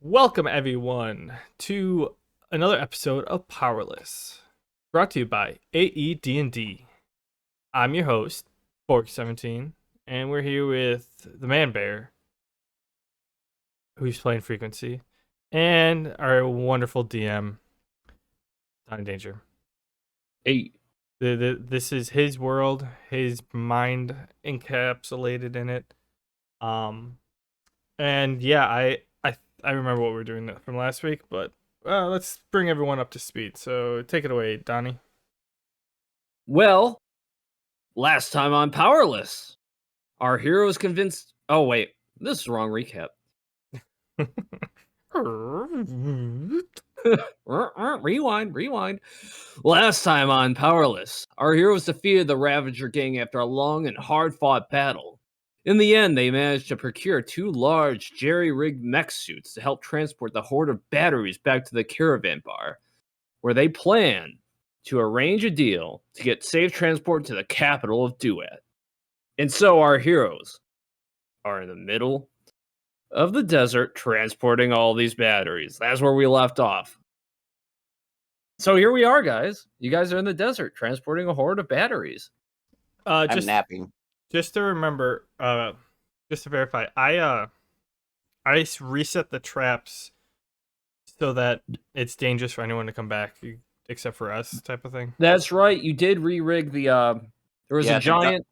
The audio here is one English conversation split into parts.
Welcome, everyone, to another episode of Powerless, brought to you by AED&D. I'm your host, Borg17, and we're here with the Man Bear, who's playing Frequency, and our wonderful DM, Don Danger. Hey, This is his world, his mind encapsulated in it. And yeah, I remember what we were doing from last week, but let's bring everyone up to speed. So take it away, Donnie. well, last time on Powerless, our hero is convinced. Oh, wait, this is the wrong recap. Rewind. Last time on Powerless, our heroes defeated the Ravager gang after a long and hard fought battle. In the end, they managed to procure two large jerry rigged mech suits to help transport the horde of batteries back to the caravan bar, where they plan to arrange a deal to get safe transport to the capital of Duet. And so our heroes are in the middle of the desert transporting all these batteries. That's where we left off. So here we are, guys. You guys are in the desert transporting a horde of batteries. I'm Just napping. just to remember, just to verify, I reset the traps so that it's dangerous for anyone to come back except for us, type of thing. That's right. You did re-rig the there was Yeah, a giant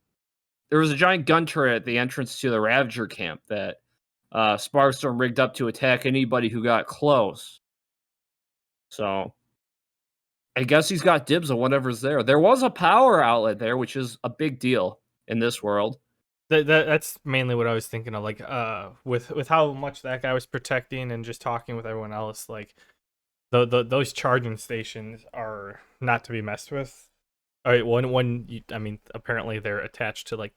there was a giant gun turret at the entrance to the Ravager camp that Sparkstorm rigged up to attack anybody who got close. So I guess he's got dibs on whatever's there. There was a power outlet there, which is a big deal in this world. That's mainly what I was thinking of, like with how much that guy was protecting and just talking with everyone else, like those charging stations are not to be messed with. All right, I mean, apparently they're attached to like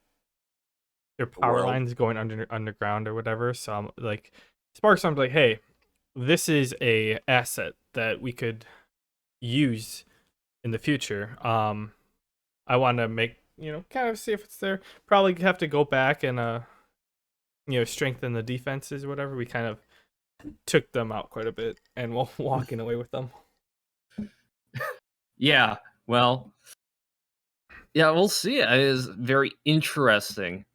their power World. lines going underground or whatever. So I'm like, Sparkstorm's like, hey, this is a asset that we could use in the future. I want to make kind of see if it's there. Probably have to go back and strengthen the defenses or whatever. We kind of took them out quite a bit and we're walking away with them. Yeah, well, yeah, we'll see. It is very interesting,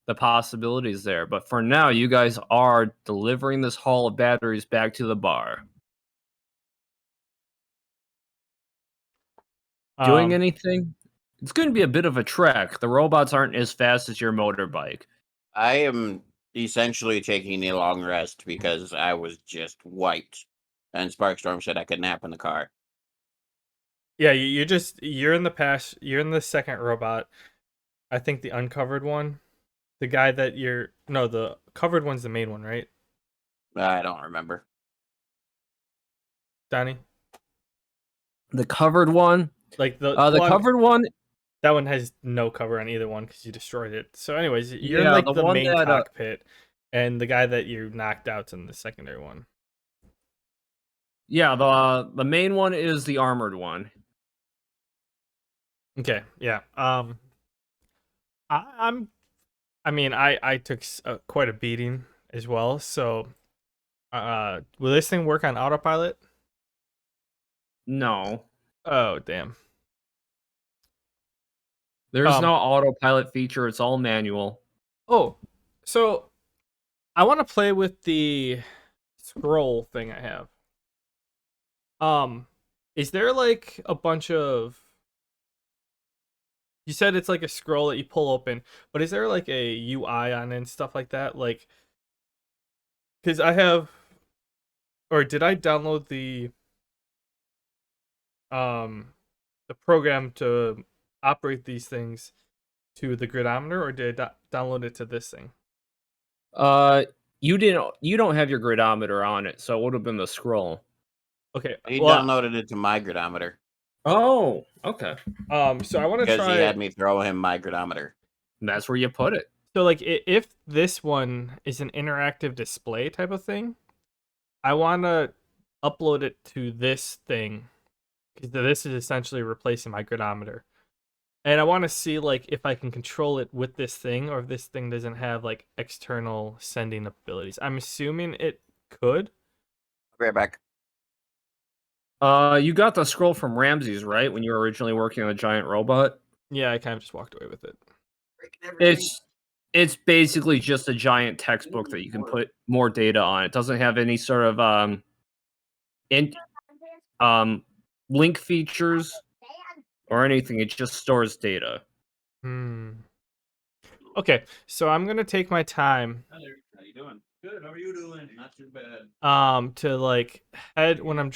the possibilities there. But for now, you guys are delivering this haul of batteries back to the bar. Doing Um, anything? It's going to be a bit of a trek. The robots aren't as fast as your motorbike. I am essentially taking a long rest because I was just wiped. And Sparkstorm said I could nap in the car. yeah, you're in the past. You're in the second robot. I think the uncovered one, the guy that you're no, the covered one's the main one, right, I don't remember. Donnie? The covered one? Like the Covered one? that one has no cover on either one because you destroyed it. So, anyways, you're in Yeah, like the the one main that cockpit, and the guy that you knocked out's in the secondary one. yeah, the main one is the armored one. Okay, yeah. I'm. I mean, I took quite a beating as well. So, will this thing work on autopilot? No. Oh, damn. There's no autopilot feature. It's all manual. Oh, so I want to play with the scroll thing I have. Is there like a bunch of? You said it's like a scroll that you pull open, but is there like a UI on it and stuff like that? Like, because I have, or did I download the program to operate these things to the gridometer, or did I download it to this thing? You don't have your gridometer on it, so it would have been the scroll. Okay, He well, downloaded it to my gridometer Oh, okay. so I want to because he had try. me throw him my gridometer. That's where you put it. So, like, if this one is an interactive display type of thing, I want to upload it to this thing because this is essentially replacing my gridometer. And I want to see like if I can control it with this thing, or if this thing doesn't have like external sending abilities. I'm assuming it could, Be right back. You got the scroll from Ramses, right? When you were originally working on a giant robot. Yeah, I kind of just walked away with it. It's it's basically just a giant textbook that you can put more data on. It doesn't have any sort of in um link features or anything. It just stores data. Hmm. Okay, so I'm gonna take my time. How you doing? Good. How are you doing? Not too bad. To like head when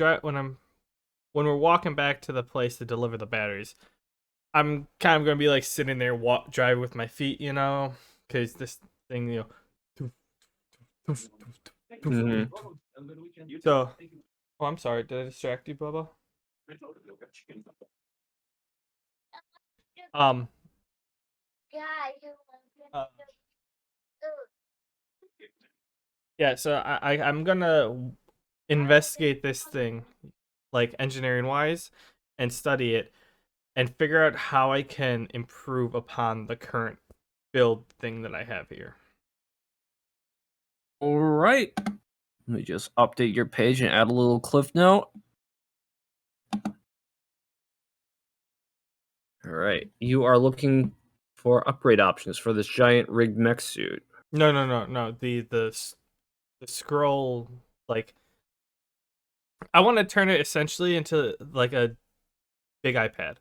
we're walking back to the place to deliver the batteries. I'm kind of gonna be like sitting there, drive with my feet, because this thing, doof, doof, doof, doof, hmm doof, doof. So, oh, I'm sorry, did I distract you, Bubba? Um, uh, yeah. So I'm gonna investigate this thing, like engineering wise, and study it and figure out how I can improve upon the current build thing that I have here. All right. Let me just update your page and add a little cliff note. All right. You are looking for upgrade options for this giant rigged mech suit. No, no, no, no. The scroll, like, I want to turn it essentially into like a big iPad.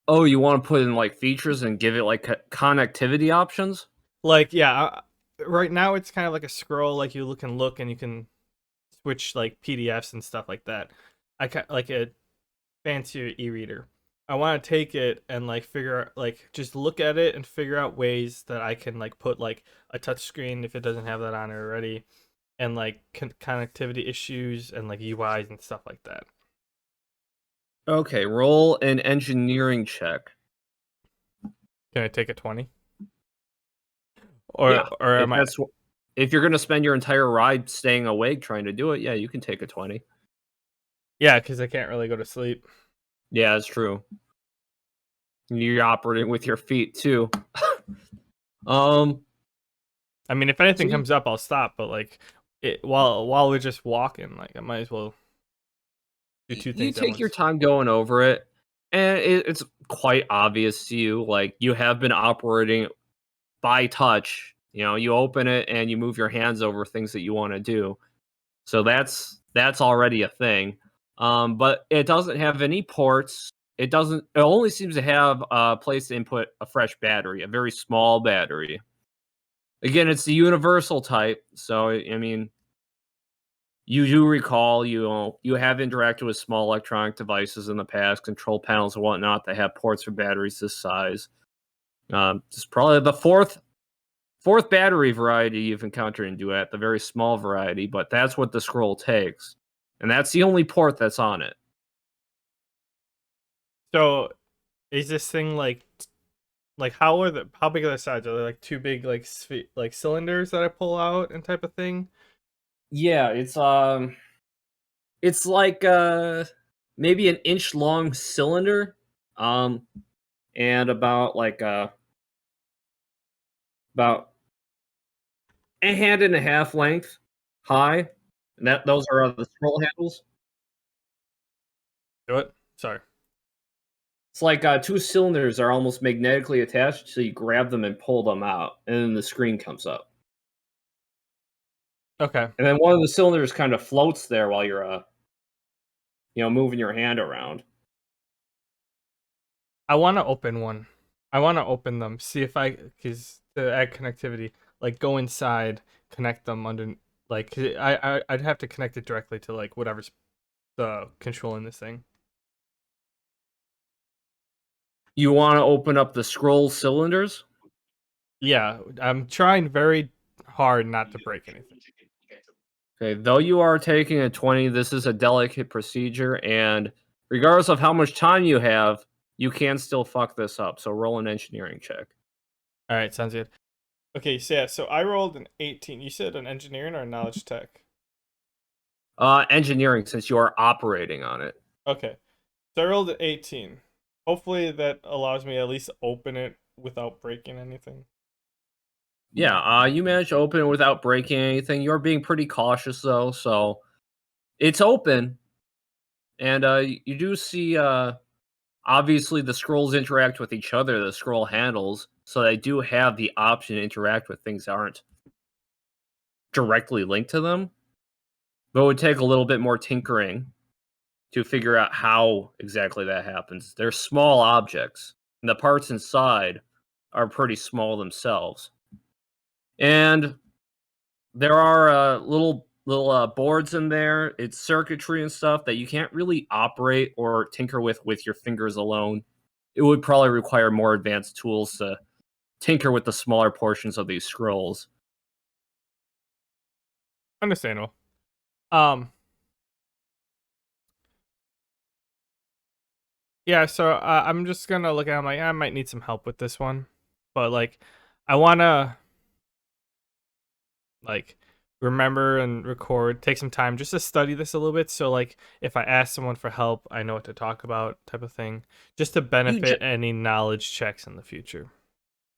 Oh, you want to put in like features and give it like connectivity options? Like, yeah, right now it's kind of like a scroll. Like you can look and you can switch like PDFs and stuff like that. Like a fancier e-reader. I want to take it and like figure out, like, just look at it and figure out ways that I can like put like a touch screen if it doesn't have that on it already, and like connectivity issues and like UIs and stuff like that. Okay, roll an engineering check. Can I take a 20? Yeah, Or if am I? that's if you're gonna spend your entire ride staying awake trying to do it, yeah, you can take a 20. Yeah, because I can't really go to sleep. Yeah, that's true. You're operating with your feet too. um, I mean, if so anything comes up, I'll stop. But like, while we're just walking, like I might as well do two you things at take your once. time going over it, and it's quite obvious to you. Like you have been operating by touch. You know, you open it and you move your hands over things that you want to do. So that's already a thing. But it doesn't have any ports. It doesn't. It only seems to have a place to input a fresh battery, a very small battery. Again, it's the universal type. So I mean, you do recall you have interacted with small electronic devices in the past, control panels and whatnot that have ports for batteries this size. It's probably the fourth battery variety you've encountered in Duet, the very small variety, but that's what the scroll takes. And that's the only port that's on it. So, is this thing like how big are the sides? Are they like two big like like cylinders that I pull out and type of thing? Yeah, it's like maybe an inch long cylinder. Um and about like about a hand and a half length high. And that those are the scroll handles. Do it. Sorry. It's like two cylinders are almost magnetically attached, so you grab them and pull them out, and then the screen comes up. Okay. And then one of the cylinders kind of floats there while you're moving your hand around. I want to open one. I want to open them. See if cause to add connectivity, like go inside, connect them under, like 'cause I'd have to connect it directly to like whatever's the controlling this thing. You want to open up the scroll cylinders? Yeah, I'm trying very hard not to break anything. Okay, though you are taking a 20, this is a delicate procedure, and regardless of how much time you have, you can still fuck this up. So roll an engineering check. All right, sounds good. Okay, so yeah, so I rolled an 18. You said an engineering or a knowledge tech? Engineering, since you are operating on it. Okay, so I rolled an 18. Hopefully that allows me to at least open it without breaking anything. Yeah, you managed to open it without breaking anything. You're being pretty cautious though, so it's open, and you do see obviously the scrolls interact with each other, the scroll handles, so they do have the option to interact with things that aren't directly linked to them. But it would take a little bit more tinkering to figure out how exactly that happens. They're small objects, and the parts inside are pretty small themselves. And there are little boards in there. It's circuitry and stuff that you can't really operate or tinker with your fingers alone. It would probably require more advanced tools to tinker with the smaller portions of these scrolls. Understandable. Um, yeah. So I'm just gonna look at. I'm like, I might need some help with this one, but like, I wanna like remember and record, take some time just to study this a little bit. So like, if I ask someone for help, I know what to talk about, type of thing, just to You, benefit any knowledge checks in the future.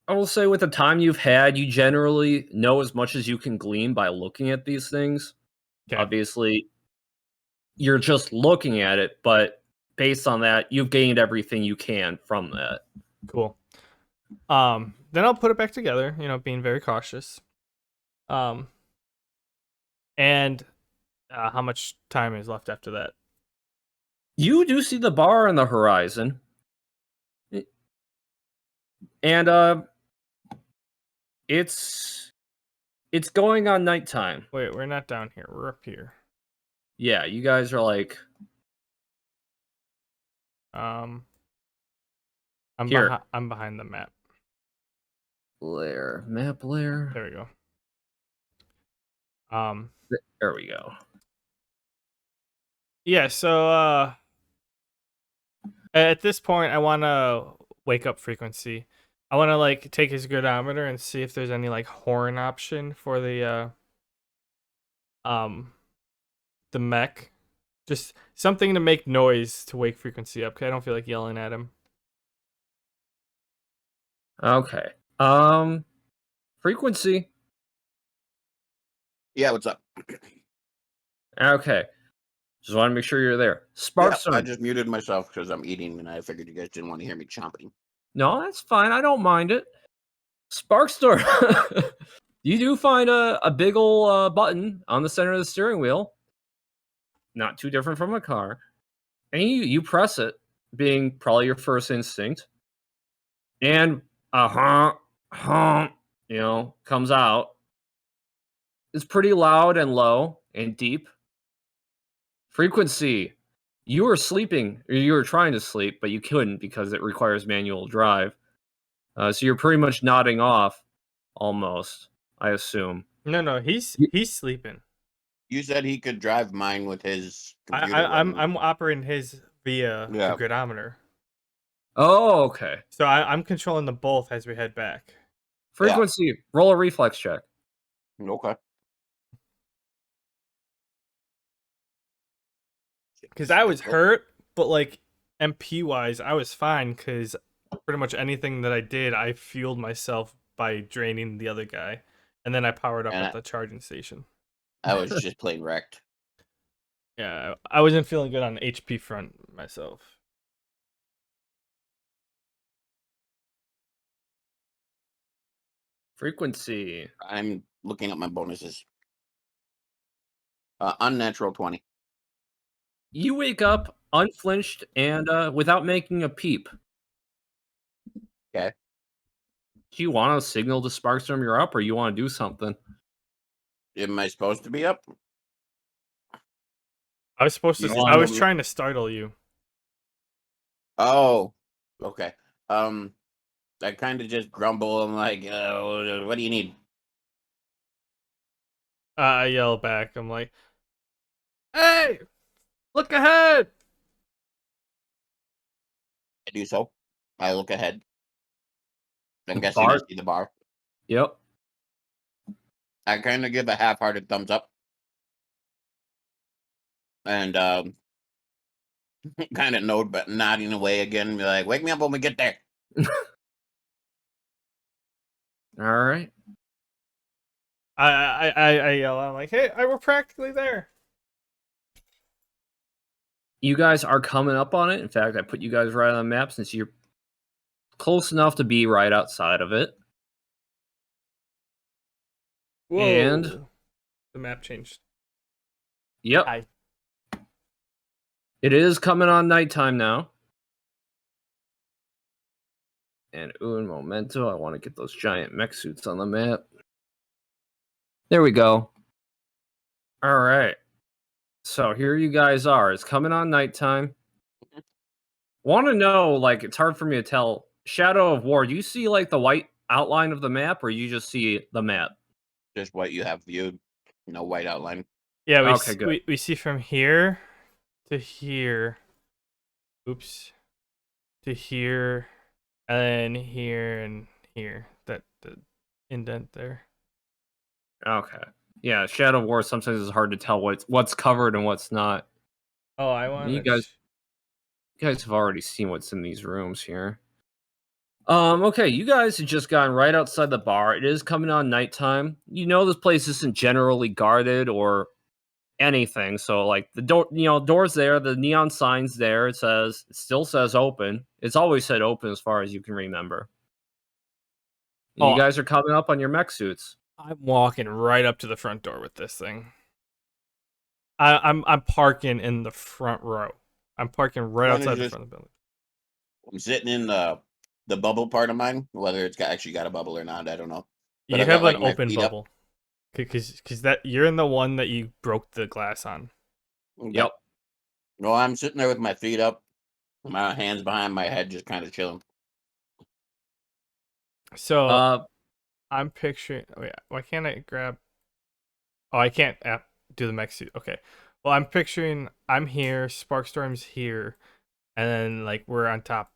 I will say, with the time you've had, you generally know as much as you can glean by looking at these things. Okay. Obviously, you're just looking at it, but based on that, you've gained everything you can from that. Cool. Then I'll put it back together. Being very cautious. Um, and how much time is left after that? You do see the bar on the horizon, and it's it's going on nighttime. Wait, we're not down here. We're up here. Yeah, you guys are like Um, I'm here. behind. I'm behind the map. Layer, map layer. There we go. Um, There we go. yeah. So at this point, I want to wake up frequency. I want to like take his glutometer and see if there's any like horn option for um the mech. Just something to make noise to wake frequency up. Cause I don't feel like yelling at him. Okay. Frequency. Yeah, what's up? Okay. Just want to make sure you're there. Yeah, I Sparkstorm. just muted myself because I'm eating, and I figured you guys didn't want to hear me chomping. No, that's fine. I don't mind it. Sparkstorm. You do find a big ol' button on the center of the steering wheel. Not too different from a car. And you press it, being probably your first instinct. And a honk, comes out. It's pretty loud and low and deep. Frequency. You were sleeping, or you were trying to sleep, but you couldn't because it requires manual drive. So you're pretty much nodding off, almost, I assume. No, he's Y- he's sleeping. You said he could drive mine with his I, computer I I'm running. I'm operating his via the Yeah. glutometer. Oh, okay. So I'm controlling them both as we head back. Frequency. Roll a reflex check. Okay. Because I was hurt, but like MP wise, I was fine. Because pretty much anything that I did, I fueled myself by draining the other guy, and then I powered up And at the charging station. I was just plain wrecked. Yeah, I wasn't feeling good on the HP front myself. Frequency. I'm looking at my bonuses. Unnatural 20. You wake up unflinched and without making a peep. Okay. Do you want to signal to Sparkstorm you're up, or you want to do something? Am I supposed to be up? I was supposed You to. just I was told me- trying to startle you. Oh, okay. I kind of just grumble. I'm like, what do you need? I yell back. I'm like, "Hey, look ahead!" I do so. I look ahead. I'm guessing I Bar. see the bar. Yep. I kind of give a half-hearted thumbs up. And kind of nod, but nodding away again. Be like, wake me up when we get there. All right. I yell. I'm like, hey, we're practically there. You guys are coming up on it. In fact, I put you guys right on the map since you're close enough to be right outside of it. And Whoa, the map changed. yep, Hi. it is coming on nighttime now. And un momento, I want to get those giant mech suits on the map. There we go. All right. So here you guys are. It's coming on nighttime. Want to know, like, it's hard for me to tell. Shadow of War, do you see, like, the white outline of the map, or you just see the map? Just what you have viewed, no white outline. Yeah, Okay, good. we see from here to here. Oops. To here, and then here and here. That the indent there. Okay. Yeah, Shadow of War sometimes it's hard to tell what's covered and what's not. Oh, I want You to. guys have already seen what's in these rooms here. Okay, you guys have just gotten right outside the bar. It is coming on nighttime. You know this place isn't generally guarded or anything. So like the door, doors there, the neon signs there, it still says open. It's always said open as far as you can remember. And you Oh, guys are coming up on your mech suits. I'm walking right up to the front door with this thing. I'm parking in the front row. I'm parking right One is outside the just front of the building. I'm sitting in the bubble part of mine, whether it's actually got a bubble or not, I don't know. But You I've have got an like my open feet up. bubble, cause that you're in the one that you broke the glass on. Okay. Yep. No, I'm sitting there with my feet up, my hands behind my head, just kind of chilling. So Uh I'm picturing. Oh yeah, why can't I grab? Oh, I can't do the mech suit. Okay. Well, I'm picturing I'm here, Sparkstorm's here, and then like we're on top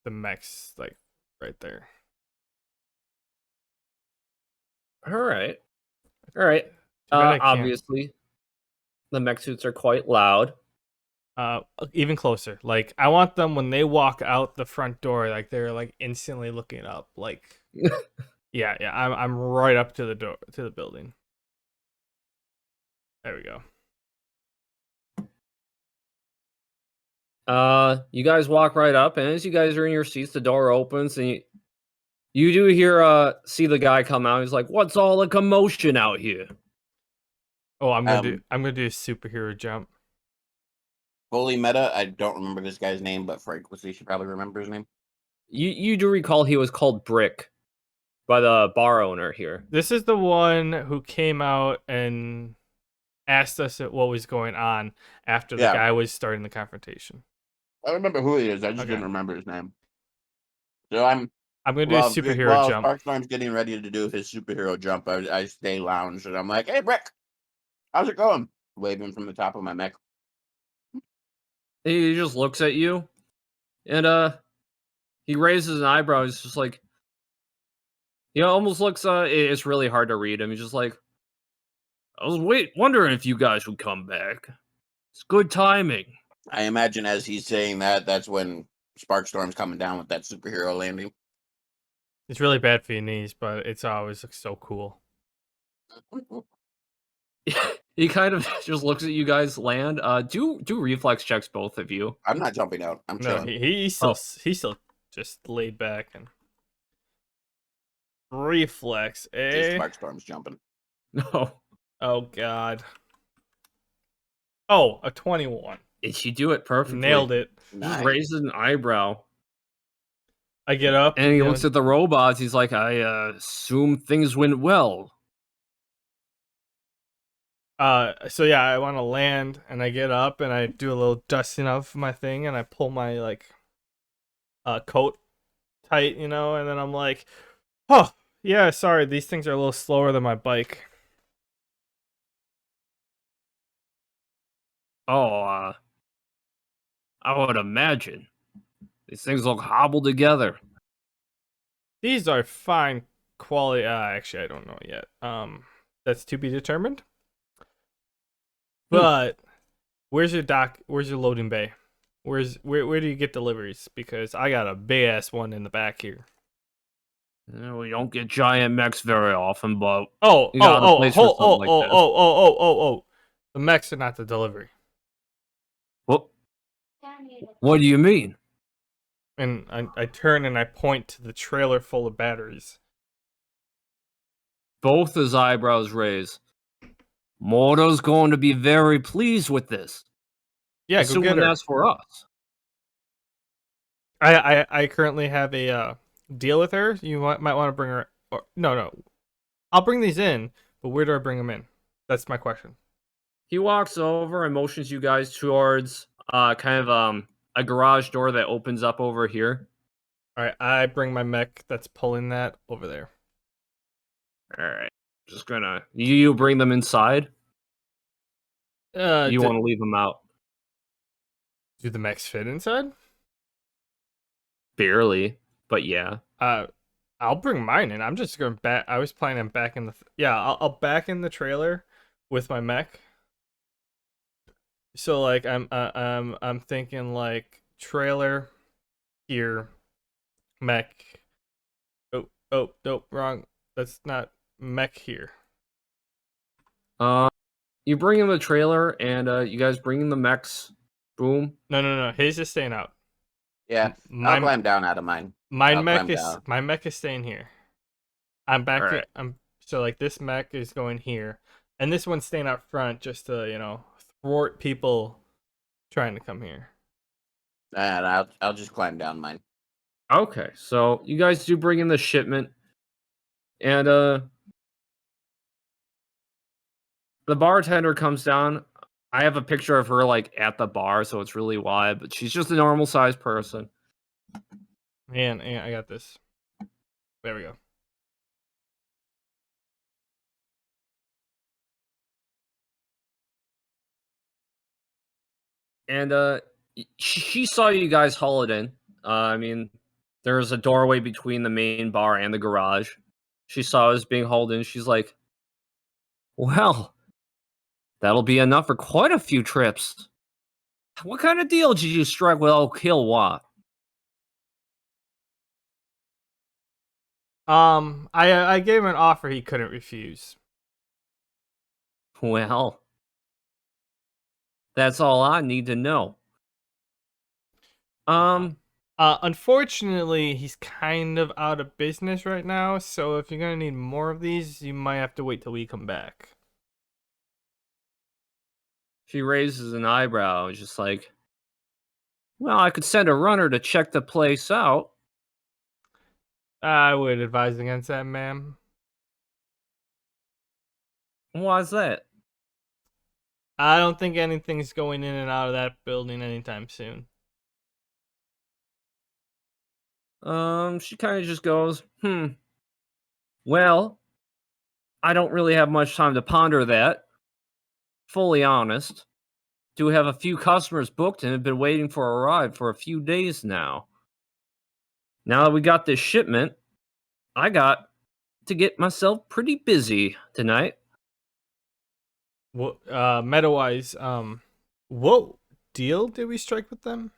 the mechs, like right there. all right. All right. Too bad I can't. Obviously the mech suits are quite loud. Even closer. Like I want them when they walk out the front door, like they're like instantly looking up. Like yeah. I'm right up to the door to the building. There we go. You guys walk right up, and as you guys are in your seats, the door opens, and you do hear see the guy come out. He's like, "What's all the commotion out here?" Oh, Um, I'm gonna do a superhero jump. Fully meta. I don't remember this guy's name, but Frank was. He should probably remember his name. You do recall he was called Brick by the bar owner here. This is the one who came out and asked us what was going on after the Yeah, guy was starting the confrontation. I remember who he is. I just Okay. didn't remember his name. So I'm I'm gonna do a while superhero while jump. Sparkstorm's getting ready to do his superhero jump, I stay lounged and I'm like, "Hey, Brick, how's it going?" Waving from the top of my mech. He just looks at you, and he raises an eyebrow. He's just like, almost looks. It's really hard to read him. He's just like, I was wondering if you guys would come back. It's good timing. I imagine as he's saying that, that's when Sparkstorm's coming down with that superhero landing. It's really bad for your knees, but it's always so cool. He kind of just looks at you guys land. Do reflex checks, both of you. I'm not jumping out. I'm No, chilling. he's still just laid back and reflex, Just eh? Sparkstorm's jumping. No. Oh god. Oh, a 21. You do it perfectly. Nailed it. Just Nice. raises an eyebrow. I get up And he looks at the robots. He's like, I assume things went well. so yeah, I want to land and I get up and I do a little dusting of my thing and I pull my like coat tight, and then I'm like, "Oh, yeah, sorry, these things are a little slower than my bike." Oh, I would imagine. These things look hobbled together. These are fine quality. Actually, I don't know yet. That's to be determined. But where's your dock? Where's your loading bay? Where do you get deliveries? Because I got a big ass one in the back here. We don't get giant mechs very often, but Oh, you oh, got a oh, place for oh, something oh, like oh, this. oh, oh, oh, oh, oh. The mechs are not the delivery. What? What do you mean? And I turn and I point to the trailer full of batteries. Both his eyebrows raise. Morto's going to be very pleased with this, Yeah, go get assuming her. that's for us. I currently have a deal with her. You might want to bring her. Or, no. I'll bring these in, but where do I bring them in? That's my question. He walks over and motions you guys towards kind of a garage door that opens up over here. All right, I bring my mech that's pulling that over there. All right, just gonna you bring them inside. You Do, want to leave them out? do the mechs fit inside? Barely, but yeah. I'll bring mine in. I'm just going back. I was planning on back in the. Yeah, I'll back in the trailer with my mech. So like I'm thinking like trailer here, mech. Oh, nope, wrong. That's not mech here. Uh, you bring in the trailer, and you guys bring in the mechs. Boom. No. His is staying out. Yeah, I'll My climb down out of mine. I'll climb down. my mech is staying here. I'm back. All right. I'm so like this mech is going here, and this one's staying out front just to thwart people trying to come here. And I'll just climb down mine. Okay, so you guys do bring in the shipment, and the bartender comes down. I have a picture of her like at the bar, so it's really wide, but she's just a normal sized person. And I got this. There we go. And she saw you guys haul it in. I mean, there's a doorway between the main bar and the garage. She saw us being hauled in. She's like, "Well, that'll be enough for quite a few trips. What kind of deal did you strike with old Killwatt?" I gave him an offer he couldn't refuse. Well, that's all I need to know. Unfortunately, he's kind of out of business right now. So if you're gonna need more of these, you might have to wait till we come back. She raises an eyebrow, just like, "Well, I could send a runner to check the place out." I would advise against that, ma'am. Why's that? I don't think anything's going in and out of that building anytime soon. She kind of just goes, Well, I don't really have much time to ponder that. Fully honest. Do have a few customers booked and have been waiting for a ride for a few days now. Now that we got this shipment, I got to get myself pretty busy tonight. What meta-wise, what deal did we strike with them?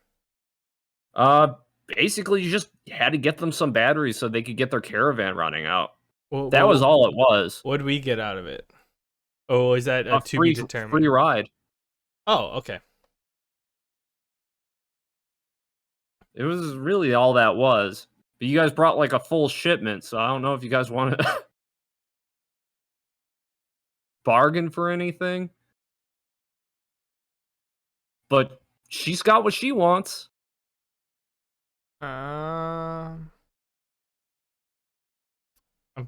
Basically, you just had to get them some batteries so they could get their caravan running out. What, That was all it was. what did we get out of it? Oh, is that A to be free determined? ride. Oh, okay. It was really all that was. But you guys brought like a full shipment, so I don't know if you guys want to bargain for anything. But she's got what she wants. I'm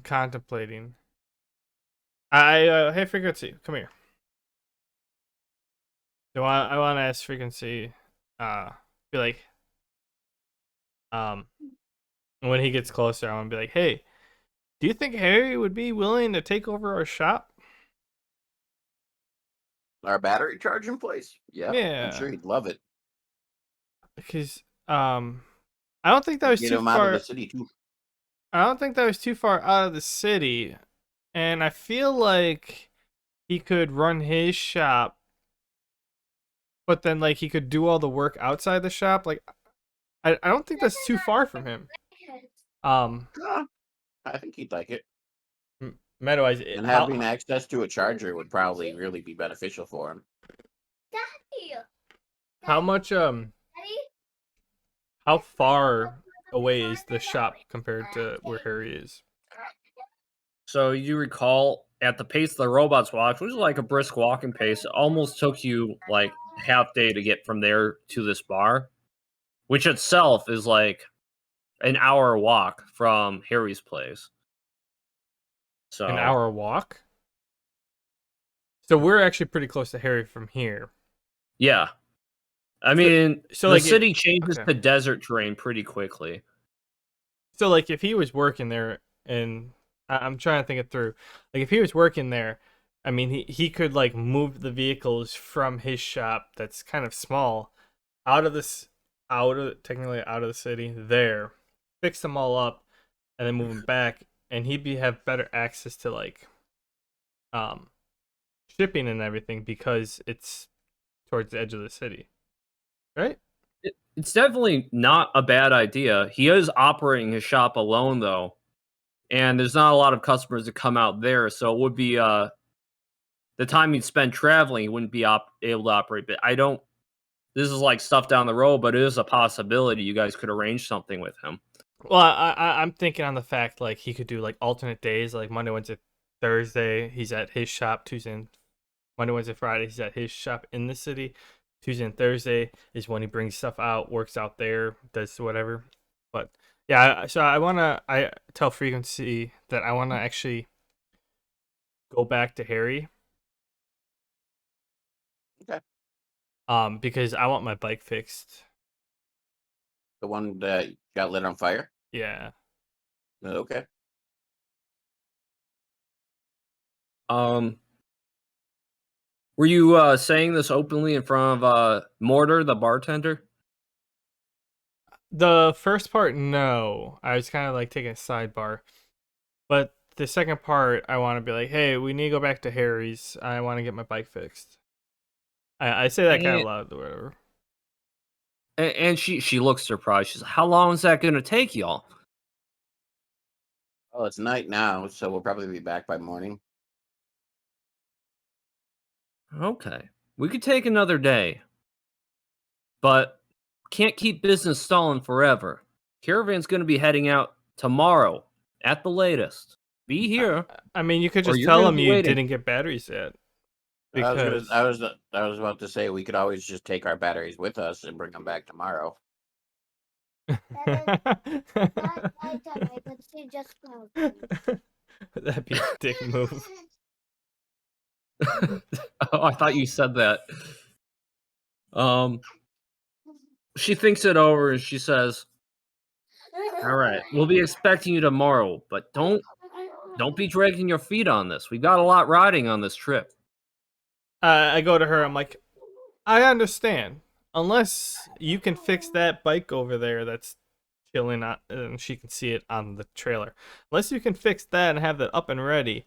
contemplating. Hey frequency, come here. So I want to ask frequency, be like, when he gets closer, I want to be like, hey, do you think Harry would be willing to take over our shop? Our battery charging place? Yeah, I'm sure Yeah, he'd love it. because I don't think that was Get too him out of the far. city too. I don't think that was too far out of the city, and I feel like he could run his shop, but then like he could do all the work outside the shop. Like I don't think that's too far from him. Um, Huh? I think he'd like it. Meta-wise, And having access to a charger would probably really be beneficial for him. how much how far away is the shop compared to where Harry is? So you recall at the pace the robots walked, which was like a brisk walking pace, it almost took you like half day to get from there to this bar, which itself is like an hour walk from Harry's place. An So hour walk? So we're actually pretty close to Harry from here. yeah, I So, mean so the like it, city changes okay. to desert terrain pretty quickly. So like if he was working there, and I'm trying to think it through. Like if he was working there, I mean he could like move the vehicles from his shop that's kind of small out of this technically out of the city there, fix them all up, and then move them back, and he'd be have better access to like um shipping and everything because it's towards the edge of the city, right? It's definitely not a bad idea. He is operating his shop alone though, and there's not a lot of customers that come out there, so it would be the time he'd spend traveling, he wouldn't be able to operate. But I don't. This is like stuff down the road, but it is a possibility. You guys could arrange something with him. Well, I'm thinking on the fact like he could do like alternate days, like Monday, Wednesday, Thursday he's at his shop. Tuesday, and Monday, Wednesday, Friday he's at his shop in the city. Tuesday and Thursday is when he brings stuff out, works out there, does whatever. But yeah, so I tell Frequency that I wanna actually go back to Harry, Okay. because I want my bike fixed. The one that got lit on fire? Yeah. Okay. Um, were you saying this openly in front of Mortar, the bartender? The first part, no. I was kind of like taking a sidebar. But the second part, I want to be like, hey, we need to go back to Harry's. I want to get my bike fixed. I say that kind of And, loud or whatever. and she looks surprised. She's like, "How long is that going to take y'all?" Well, it's night now, so we'll probably be back by morning. Okay, we could take another day, but can't keep business stalling forever. Caravan's going to be heading out tomorrow at the latest. Be I, here, I mean, you could or just you're tell going to them be you waiting. didn't get batteries yet. I was gonna. Because. I was about to say we could always just take our batteries with us and bring them back tomorrow. That'd be a dick move. Oh, I thought you said that. Um, she thinks it over and she says, "All right, we'll be expecting you tomorrow, but don't be dragging your feet on this. We've got a lot riding on this trip." I go to her. I'm like, I understand. Unless you can fix that bike over there that's chilling on, and she can see it on the trailer. Unless you can fix that and have that up and ready,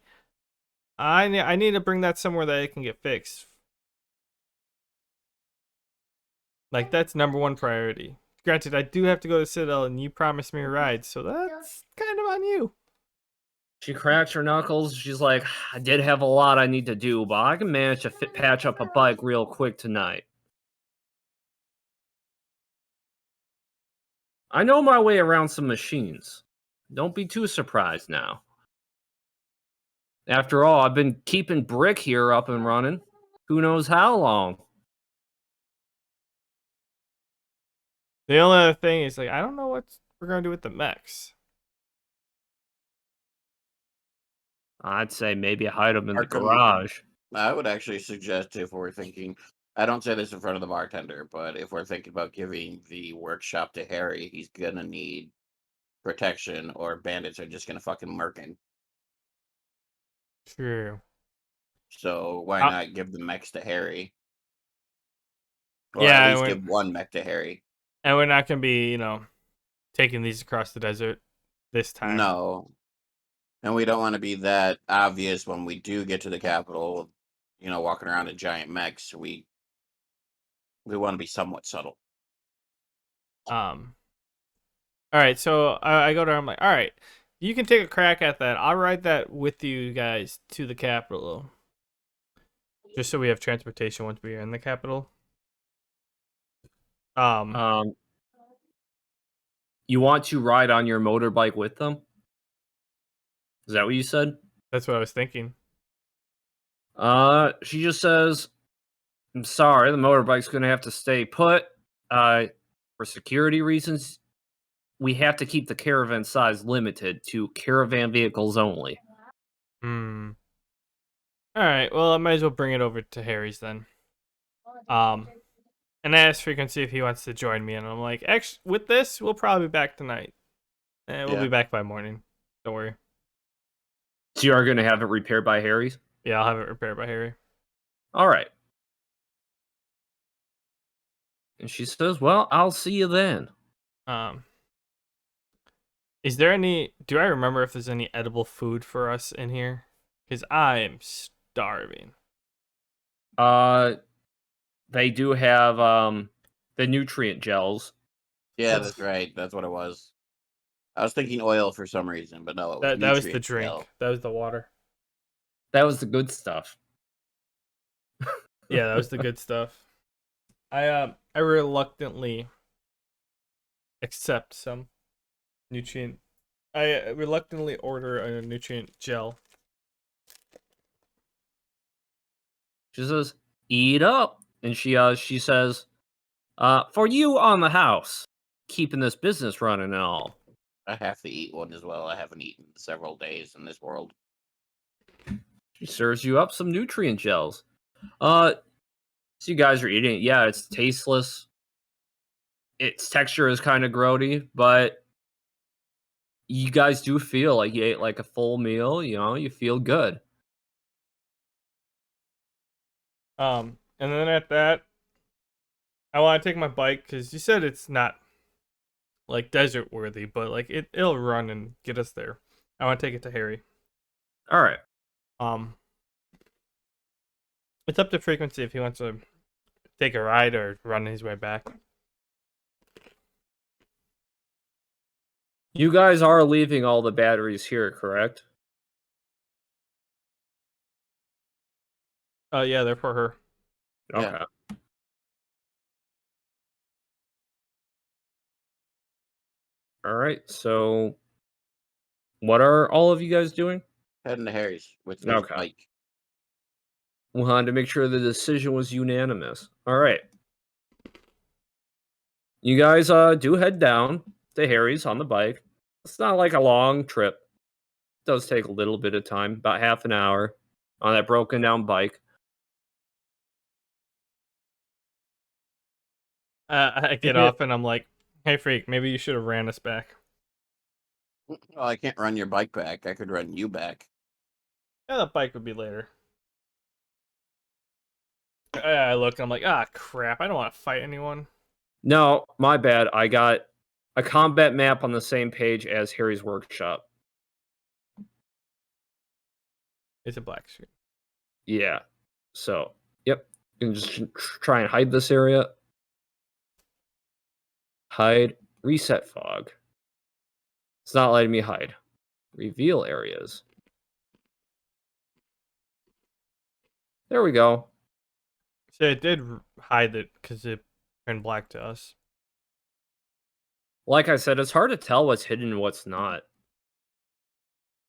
I need to bring that somewhere that it can get fixed. Like that's number one priority. Granted, I do have to go to Citadel, and you promised me a ride, so that's kind of on you. She cracks her knuckles. She's like, "I did have a lot I need to do, but I can manage to patch up a bike real quick tonight. I know my way around some machines. Don't be too surprised now. After all, I've been keeping Brick here up and running. Who knows how long?" The only other thing is like I don't know what we're gonna do with the mechs. I'd say maybe hide them in the Arkham. garage. I would actually suggest if we're thinking. I don't say this in front of the bartender, but if we're thinking about giving the workshop to Harry, he's gonna need protection, or bandits are just gonna fucking murk him. True. So why Uh, not give the mechs to Harry, or at yeah, least give one mech to Harry? and we're not gonna be taking these across the desert this time. No, and we don't want to be that obvious when we do get to the capital. Walking around in giant mechs. We want to be somewhat subtle. Um. All right, so I go to her. I'm like, all right, You can take a crack at that. I'll ride that with you guys to the capital, just so we have transportation once we are in the capital. Um, you want to ride on your motorbike with them? Is that what you said? That's what I was thinking. She just says, "I'm sorry, the motorbike's gonna have to stay put. For security reasons, we have to keep the caravan size limited to caravan vehicles only." Hmm. All right. Well, I might as well bring it over to Harry's then. And I asked Frequency if he wants to join me, and I'm like, actually, with this, we'll probably be back tonight. We'll Yeah. be back by morning. Don't worry. So you are gonna have it repaired by Harry's? Yeah, I'll have it repaired by Harry. All right. And she says, "Well, I'll see you then." Um, is there any? Do I remember if there's any edible food for us in here? Because I am starving. Uh, they do have the nutrient gels. Yeah, that's right. That's what it was. I was thinking oil for some reason, but no, it was That was the nutrient drink. gel. That was the water. That was the good stuff. Yeah, that was the good stuff. I reluctantly accept some nutrient. I reluctantly order a nutrient gel. She says, "Eat up," and she says, "For you on the house, keeping this business running and all." I have to eat one as well. I haven't eaten in several days in this world. She serves you up some nutrient gels. So you guys are eating it. Yeah, it's tasteless. Its texture is kind of grody, but you guys do feel like you ate like a full meal. You know, you feel good. And then at that, I want to take my bike because you said it's not like desert worthy, but like it'll run and get us there. I want to take it to Harry. All right. Um, it's up to Frequency if he wants to take a ride or run his way back. You guys are leaving all the batteries here, correct? Yeah, they're for her. Yeah. Okay. All right. So, what are all of you guys doing? Heading to Harry's with his Okay. bike. We wanted to make sure the decision was unanimous. All right. You guys do head down to Harry's on the bike. It's not like a long trip. It does take a little bit of time, about half an hour on that broken down bike. I get off and I'm like, "Hey, Freak, maybe you should have ran us back." Well, I can't run your bike back. I could run you back. Yeah, that bike would be later. I look, I'm like, ah, crap. I don't want to fight anyone. No, my bad. I got a combat map on the same page as Harry's workshop. It's a black screen. Yeah. So, yep. You can just try and hide this area. Hide. Reset fog. It's not letting me hide. Reveal areas. There we go. So it did hide it because it turned black to us. Like I said, it's hard to tell what's hidden and what's not.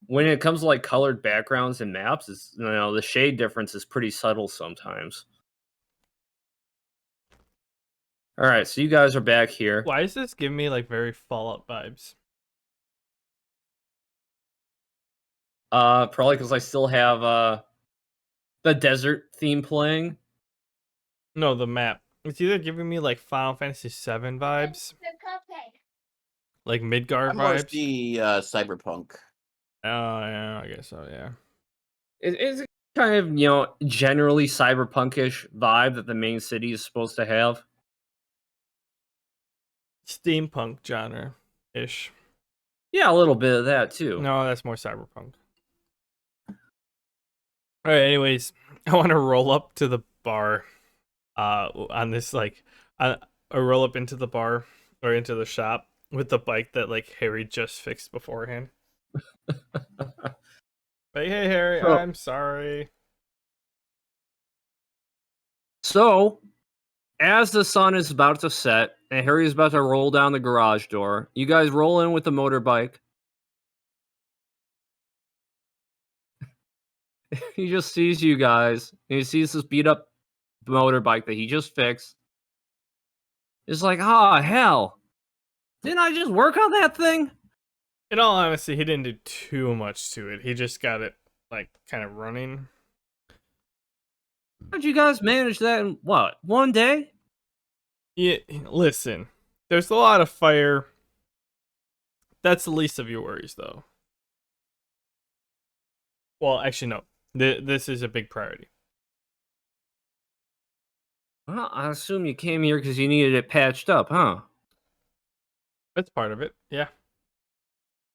When it comes to like colored backgrounds and maps, it's, you know, the shade difference is pretty subtle sometimes. All right, so you guys are back here. Why is this giving me like very Fallout vibes? Probably because I still have the desert theme playing. No, the map. It's either giving me like Final Fantasy VII vibes, like Midgard I more vibes. see cyberpunk. Oh yeah, I guess so. Yeah. It's kind of, you know, generally cyberpunkish vibe that the main city is supposed to have. Steampunk genre ish. Yeah, a little bit of that too. No, that's more cyberpunk. All right. Anyways, I want to roll up to the bar. On this like, I roll up into the bar or into the shop with the bike that like Harry just fixed beforehand. Hey, Harry, So, I'm sorry. so as the sun is about to set and Harry is about to roll down the garage door, you guys roll in with the motorbike. He just sees you guys, and he sees this beat up motorbike that he just fixed. It's like, oh hell, didn't I just work on that thing? In all honesty, he didn't do too much to it. He just got it like kind of running. How'd you guys manage that in what, one day? Yeah, listen, there's a lot of fire. That's the least of your worries, though. Well, actually, no. This is a big priority. Well, I assume you came here because you needed it patched up, huh? That's part of it. Yeah.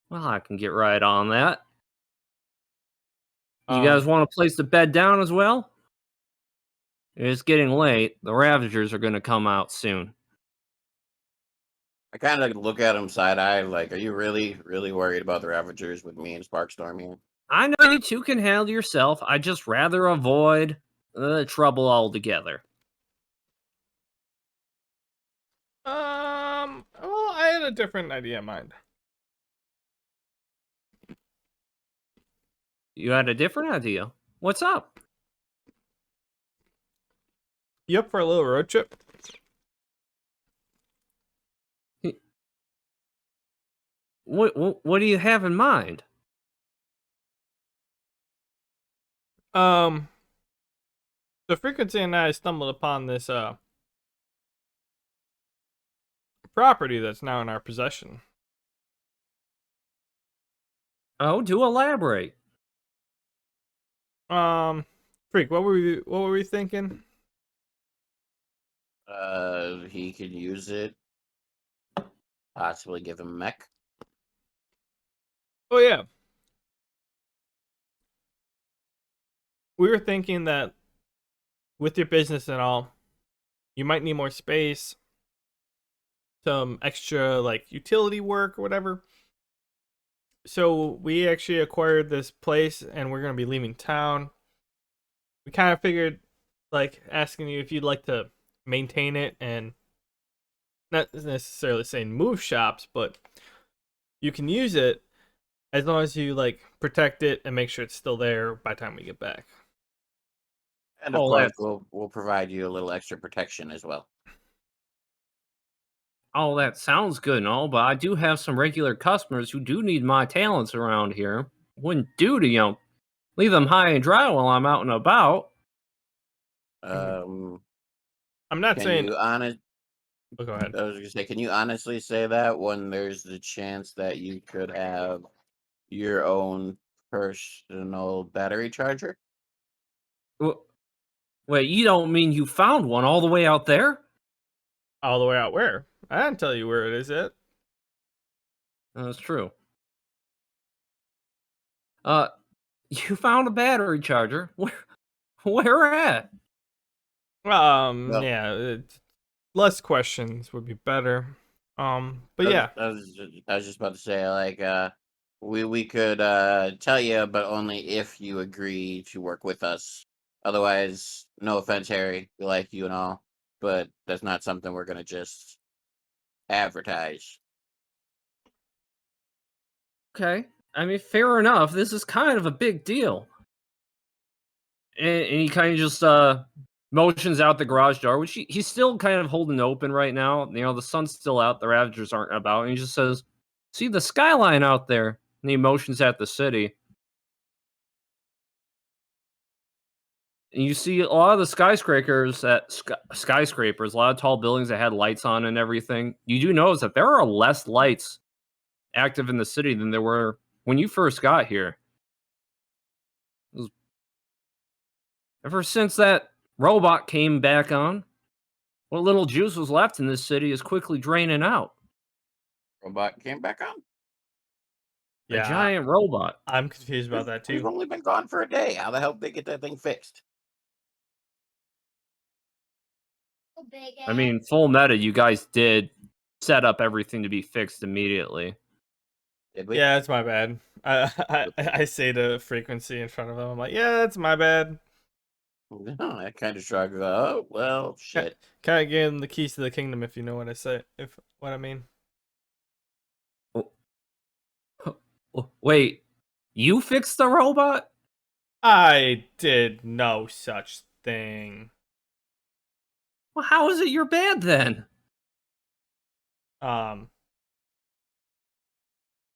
Well, I can get right on that. You Um. guys want a place to bed down as well? It's getting late. The Ravagers are going to come out soon. I kind of look at him side eye, like, are you really, really worried about the Ravagers with me and Sparkstorm here? I know you two can handle yourself. I just rather avoid trouble altogether. Well, I had a different idea in mind. You had a different idea. What's up? You up for a little road trip? What do you have in mind? Um. The Frequency and I stumbled upon this property that's now in our possession. Oh, do elaborate. Freak, what were we thinking? He could use it, possibly give him a mech. Oh yeah. We were thinking that with your business and all, you might need more space, some extra like utility work or whatever. So we actually acquired this place and we're gonna be leaving town. We kind of figured like asking you if you'd like to maintain it and not necessarily saying move shops, but you can use it as long as you like protect it and make sure it's still there by the time we get back. And of Oh, course, that's we'll provide you a little extra protection as well. oh, that sounds good and all, but I do have some regular customers who do need my talents around here. Wouldn't do to, leave them high and dry while I'm out and about. Mhm. Um, I'm not can saying. you honest? Oh, go ahead. I was gonna say, can you honestly say that when there's the chance that you could have your own personal battery charger? Wh- Wait, you don't mean you found one all the way out there? All the way out where? I didn't tell you where it is yet. That's true. Uh, you found a battery charger. Where at? Well, Yeah, less questions would be better. But yeah, I was just about to say, like, we could tell you, but only if you agree to work with us. Otherwise, no offense, Harry, we like you and all, but that's not something we're gonna just advertise. Okay. I mean, fair enough. This is kind of a big deal. And he kind of just motions out the garage door, which he's still kind of holding open right now. The sun's still out, the Ravagers aren't about, and he just says, "See the skyline out there?" And he motions at the city. And you see a lot of the skyscrapers, a lot of tall buildings that had lights on and everything. You do notice that there are less lights active in the city than there were when you first got here. Ever since that robot came back on, what little juice was left in this city is quickly draining out. Robot came back on. A yeah, giant robot. I'm confused about that We've too. only been gone for a day. How the hell did they get that thing fixed? I mean, full meta, you guys did set up everything to be fixed immediately. Did we? Yeah, it's my bad. I say the frequency in front of him. I'm like, yeah, that's my bad. No, I kind of shrugged. Oh well, shit. Kind of gave him the keys to the kingdom, if you know what I say, if what I mean. Oh, wait, you fixed the robot? I did no such thing. Well, how is it your bad then? Um,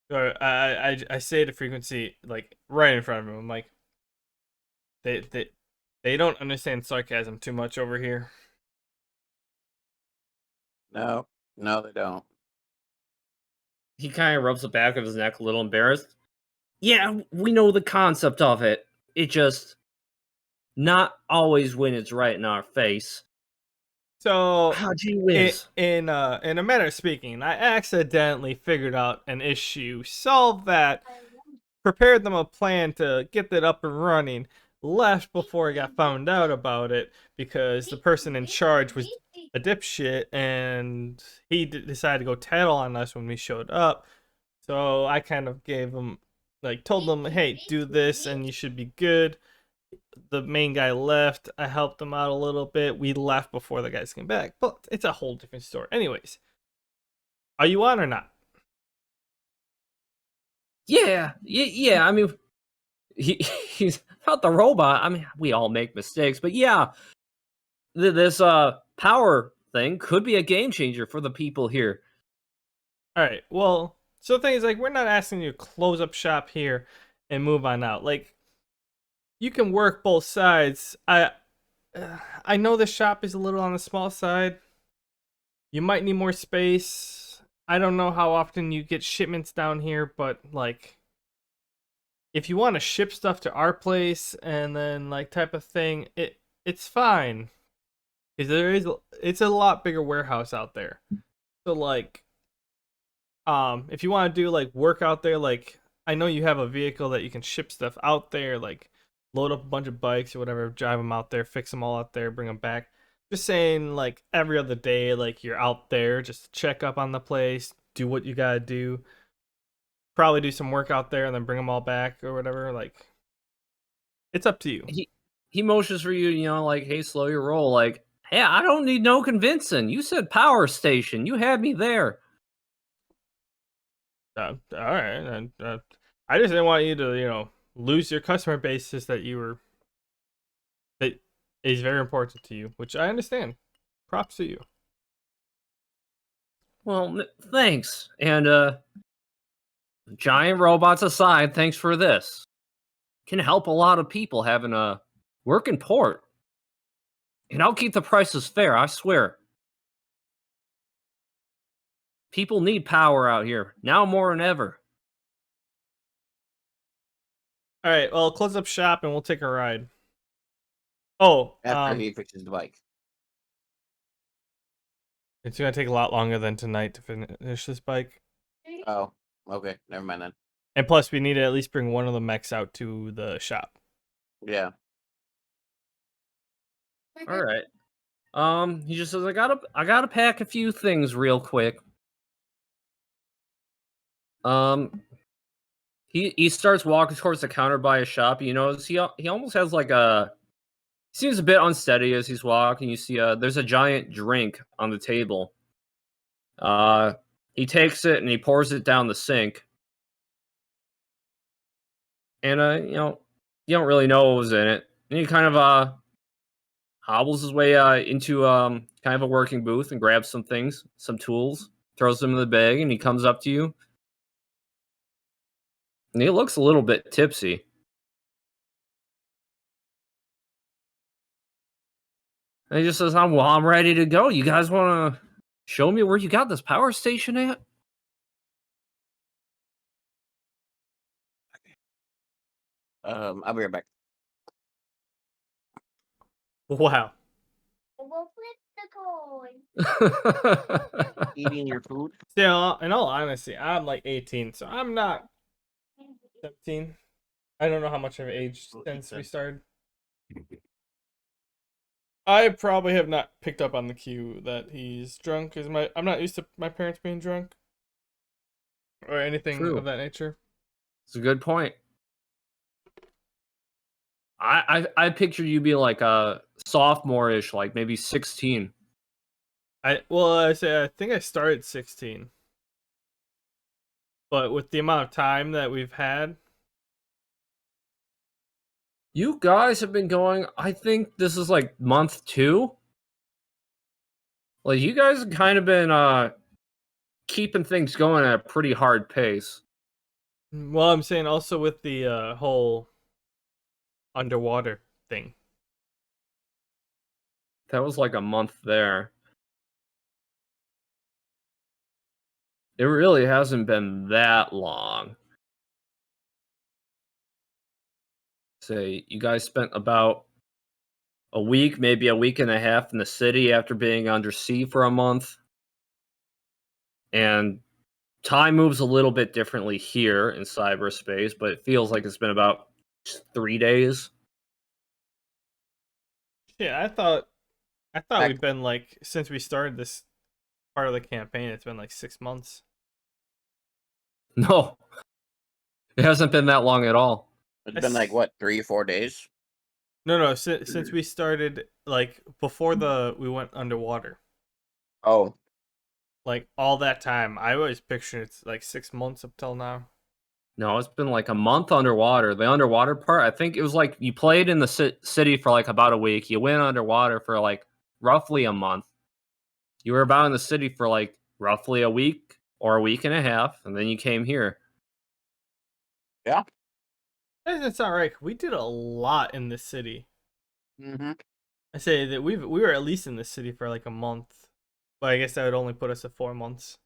or I say the frequency like right in front of him. I'm like, they they they don't understand sarcasm too much over here. No, no, they don't. He kind of rubs the back of his neck a little embarrassed. Yeah, we know the concept of it. It just not always when it's right in our face. So, Ah, gee whiz. in a manner of speaking, I accidentally figured out an issue, solved that, prepared them a plan to get that up and running, left before I got found out about it because the person in charge was a dipshit and he decided to go tattle on us when we showed up. So I kind of gave him, like, told them, hey, do this and you should be good. The main guy left. I helped him out a little bit. We left before the guys came back, but it's a whole different story. Anyways, are you on or not? Yeah. I mean, he's not the robot. I mean, we all make mistakes, but yeah, this power thing could be a game changer for the people here. All right. Well, so the thing is, like, we're not asking you to close up shop here and move on out. Like, you can work both sides. I know the shop is a little on the small side. You might need more space. I don't know how often you get shipments down here, but like, if you want to ship stuff to our place and then like type of thing, it's fine because it's a lot bigger warehouse out there. So like, if you want to do like work out there, like I know you have a vehicle that you can ship stuff out there, like load up a bunch of bikes or whatever, drive them out there, fix them all out there, bring them back. Just saying, like every other day, like you're out there just to check up on the place, do what you gotta do, probably do some work out there, and then bring them all back or whatever. Like it's up to you. He motions for you, like, hey, slow your roll. Like, hey, I don't need no convincing. You said power station. You had me there. All right, and I just didn't want you to, lose your customer basis that you were that is very important to you, which I understand. Props to you. Well, thanks. And giant robots aside, thanks for this. Can help a lot of people having a working port. And I'll keep the prices fair, I swear. People need power out here, now more than ever. All right, well, close up shop and we'll take a ride. Oh, After he fixes the bike. it's gonna take a lot longer than tonight to finish this bike. Oh, okay. Never mind then. And plus, we need to at least bring one of the mechs out to the shop. Yeah. All right. He just says, I gotta pack a few things real quick. Um, he starts walking towards the counter by his shop. You notice he almost has like he seems a bit unsteady as he's walking. You see, there's a giant drink on the table. Uh, he takes it and he pours it down the sink. And you don't really know what was in it. And he kind of hobbles his way into kind of a working booth and grabs some things, some tools, throws them in the bag, and he comes up to you. And he looks a little bit tipsy. And he just says, I'm ready to go. You guys want to show me where you got this power station at?" I'll be right back. Wow. Eating your food. Still, in all honesty, I'm like 18, so I'm not 17. I don't know how much I've aged since we started. I probably have not picked up on the cue that he's drunk. I'm not used to my parents being drunk. or anything of True. that nature. It's a good point. I pictured you being like a sophomore-ish, like maybe 16. I think I started 16, but with the amount of time that we've had, You guys have been going, I think this is like month 2. Like you guys have kind of been keeping things going at a pretty hard pace. well, I'm saying also with the whole underwater thing. That was like a month there. It really hasn't been that long. Say you guys spent about a week, maybe a week and a half in the city after being under sea for a month. And time moves a little bit differently here in cyberspace, but it feels like it's been about 3 days. Yeah, I thought Heck, we've been like since we started this part of the campaign, it's been like 6 months. No, it hasn't been that long at all. it's been like It's, what, 3 or 4 days? no, since we started like before the we went underwater, Oh, like all that time, I always picture it's like 6 months up till now. No, it's been like a month underwater. The underwater part, I think it was like you played in the city for like about a week. You went underwater for like roughly a month. You were about in the city for like roughly a week or a week and a half, and then you came here. yeah. It's all right. We did a lot in this city. Mm-hmm. I say that we were at least in this city for like a month, but I guess that would only put us at 4 months.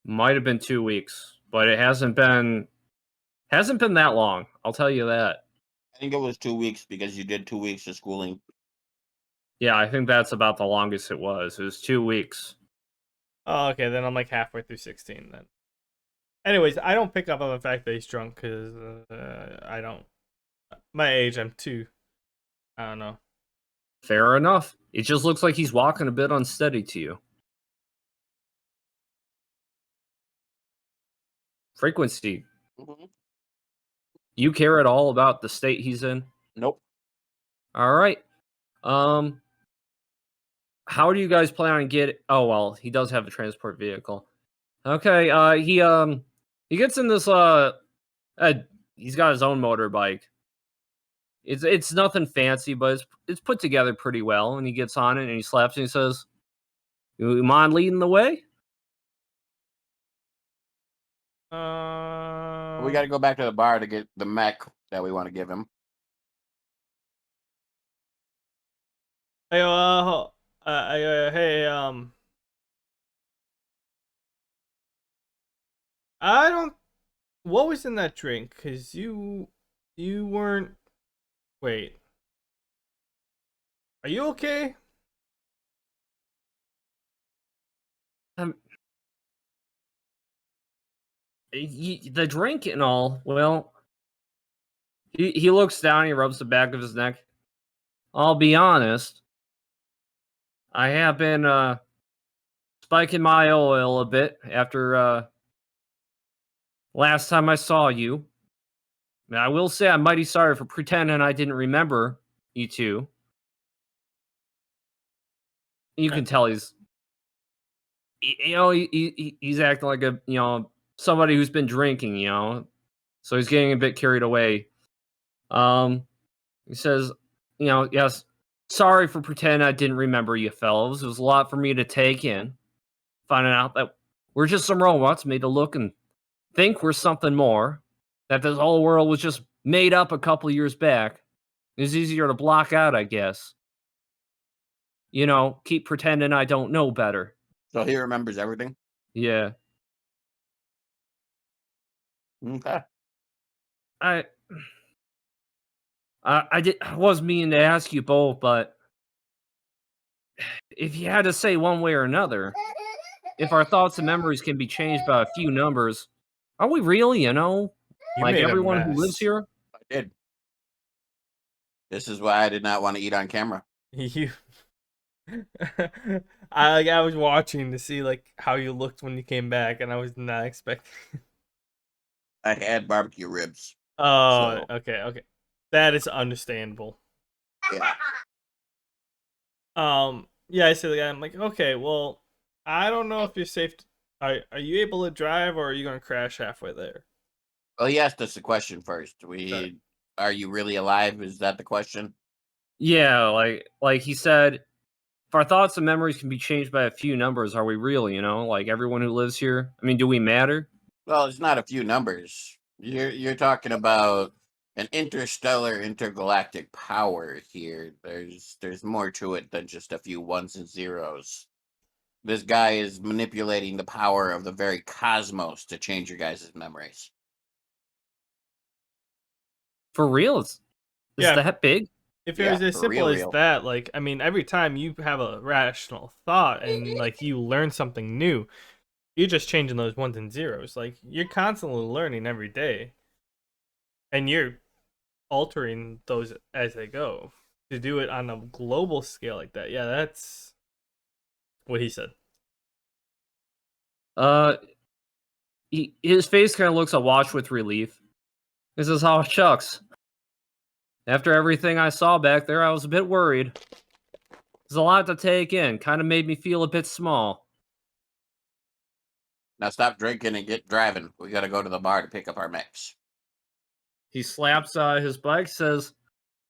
Might have been 2 weeks, but it hasn't been that long. I'll tell you that. I think it was 2 weeks because you did 2 weeks of schooling. Yeah, I think that's about the longest it was. It was 2 weeks. Oh, okay, then I'm like halfway through 16 then. Anyways, I don't pick up on the fact that he's drunk because I don't. My age, I'm too. I don't know. Fair enough. It just looks like he's walking a bit unsteady to you. Frequency. Hmm. You care at all about the state he's in? Nope. All right. Um, how do you guys plan on get? Oh well, he does have a transport vehicle. Okay. He gets in this uh he's got his own motorbike. It's nothing fancy, but it's put together pretty well. And he gets on it and he slaps and he says, "You mind leading the way?" We Um. got to go back to the bar to get the mech that we want to give him. Hey, hey, I don't. What was in that drink? Cause you weren't. Wait, are you okay? Um, the drink and all. Well, he looks down. He rubs the back of his neck. I'll be honest. I have been spiking my oil a bit after last time I saw you. And I will say I'm mighty sorry for pretending I didn't remember you two. You Uh, can tell he's acting like a somebody who's been drinking, so he's getting a bit carried away. Um, he says, yes, sorry for pretending I didn't remember you fellows. It was a lot for me to take in, finding out that we're just some robots made to look and think we're something more. That this whole world was just made up a couple years back. It's easier to block out, I guess. Keep pretending I don't know better. So he remembers everything. Yeah. Okay. I I was meaning to ask you both, but if you had to say one way or another, if our thoughts and memories can be changed by a few numbers, are we really, you like made a everyone who lives mess. here? I did. This is why I did not want to eat on camera. You. I was watching to see like how you looked when you came back, and I was not expecting. I had barbecue ribs. Oh, So okay. That is understandable. yeah. Yeah, I said the guy, I'm like, okay, well, I don't know if you're safe. Are you able to drive, or are you gonna crash halfway there? Well, he asked us the question first. Sorry. Are you really alive? Is that the question? Yeah, like he said, if our thoughts and memories can be changed by a few numbers, are we real? You know, like everyone who lives here. I mean, do we matter? Well, it's not a few numbers. You're talking about an interstellar intergalactic power here. There's more to it than just a few ones and zeros. This guy is manipulating the power of the very cosmos to change your guys' memories. For real? Is Yeah, that big? if it Yeah, was as for simple real, as real. that, like, I mean, every time you have a rational thought and like you learn something new, you're just changing those ones and zeros. Like, you're constantly learning every day, and you're altering those as they go. To do it on a global scale like that, yeah, that's what he said. Uh, his face kind of looks awash with relief. This is how shucks. After everything I saw back there, I was a bit worried. There's a lot to take in. Kind of made me feel a bit small. Now stop drinking and get driving. We got to go to the bar to pick up our mix. He slaps his bike, says,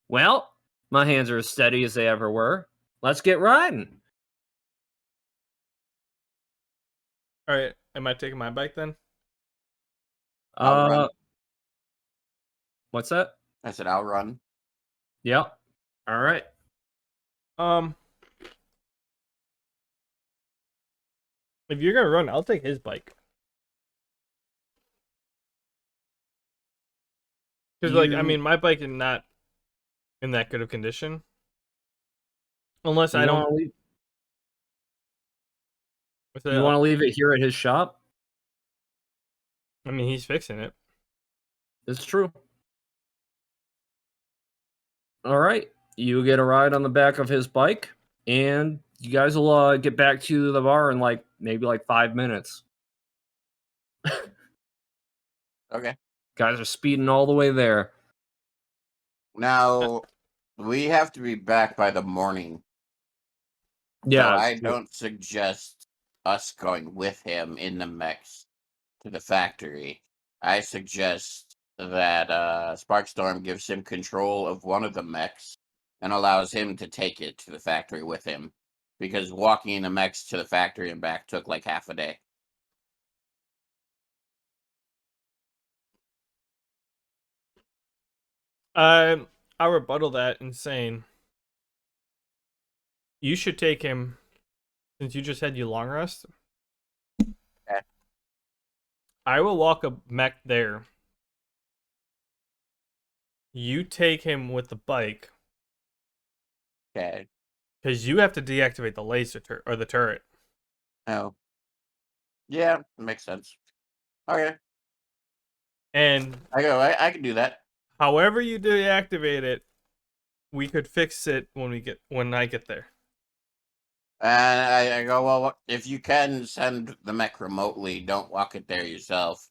"Well, my hands are as steady as they ever were. Let's get riding." All right, am I taking my bike then? I'll Uh, run. what's that? I said I'll run. Yep. All right. Um, if you're gonna run, I'll take his bike. Because, like, I You mean, my bike is not in that good of condition. Unless you I want don't. to leave? With You the, want to leave it here at his shop? I mean, he's fixing it. It's true. All right. You get a ride on the back of his bike, and you guys will get back to the bar in like maybe like 5 minutes. Okay. Guys are speeding all the way there. Uh, Now we have to be back by the morning. So Yeah, it's I true. don't suggest us going with him in the mechs to the factory. I suggest that Sparkstorm gives him control of one of the mechs and allows him to take it to the factory with him. Because walking the mechs to the factory and back took like half a day. I I'll rebuttal that and saying you should take him since you just had you long rest. Okay. I will walk a mech there. You take him with the bike Okay. because you have to deactivate the or the turret. Oh. Yeah, makes sense. Okay. And I can do that. however you deactivate it, we could fix it when I get there. And I go, well, if you can send the mech remotely, don't walk it there yourself,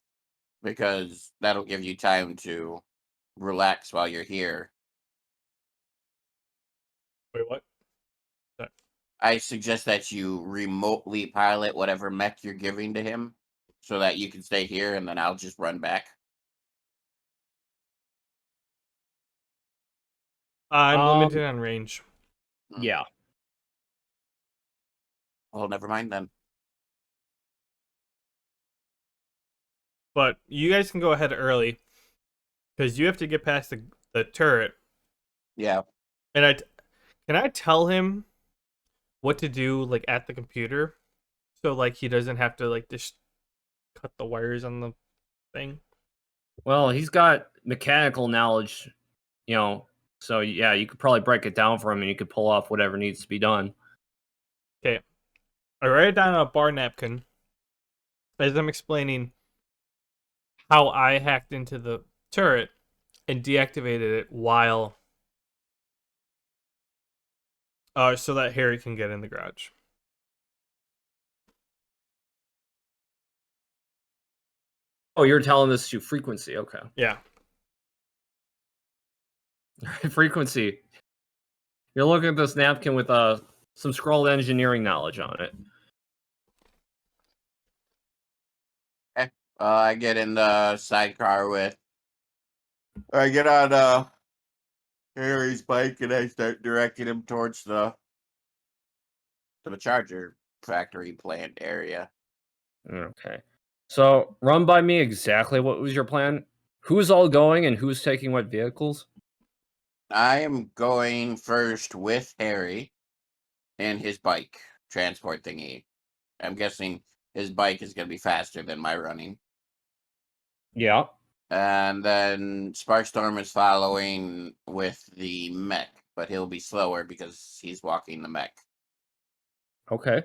because that'll give you time to relax while you're here. Wait, what? Sorry. I suggest that you remotely pilot whatever mech you're giving to him so that you can stay here and then I'll just run back. I'm Um, limited on range, Hmm. yeah. Well, never mind then. but you guys can go ahead early because you have to get past the turret. Yeah. And can I tell him what to do like at the computer, so like he doesn't have to like just cut the wires on the thing. Well, he's got mechanical knowledge, you know. So yeah, you could probably break it down for him, and you could pull off whatever needs to be done. Okay, I write it down on a bar napkin as I'm explaining how I hacked into the turret and deactivated it while so that Harry can get in the garage. Oh, you're telling this to Frequency. Okay. Yeah. Frequency. You're looking at this napkin with some scrolled engineering knowledge on it. Okay. I get in the sidecar with. I get on Harry's bike and I start directing him towards the charger factory plant area. Okay. So run by me exactly what was your plan. Who's all going and who's taking what vehicles? I am going first with Harry and his bike transport thingy. I'm guessing his bike is going to be faster than my running. Yeah. And then Sparkstorm is following with the mech, but he'll be slower because he's walking the mech. Okay.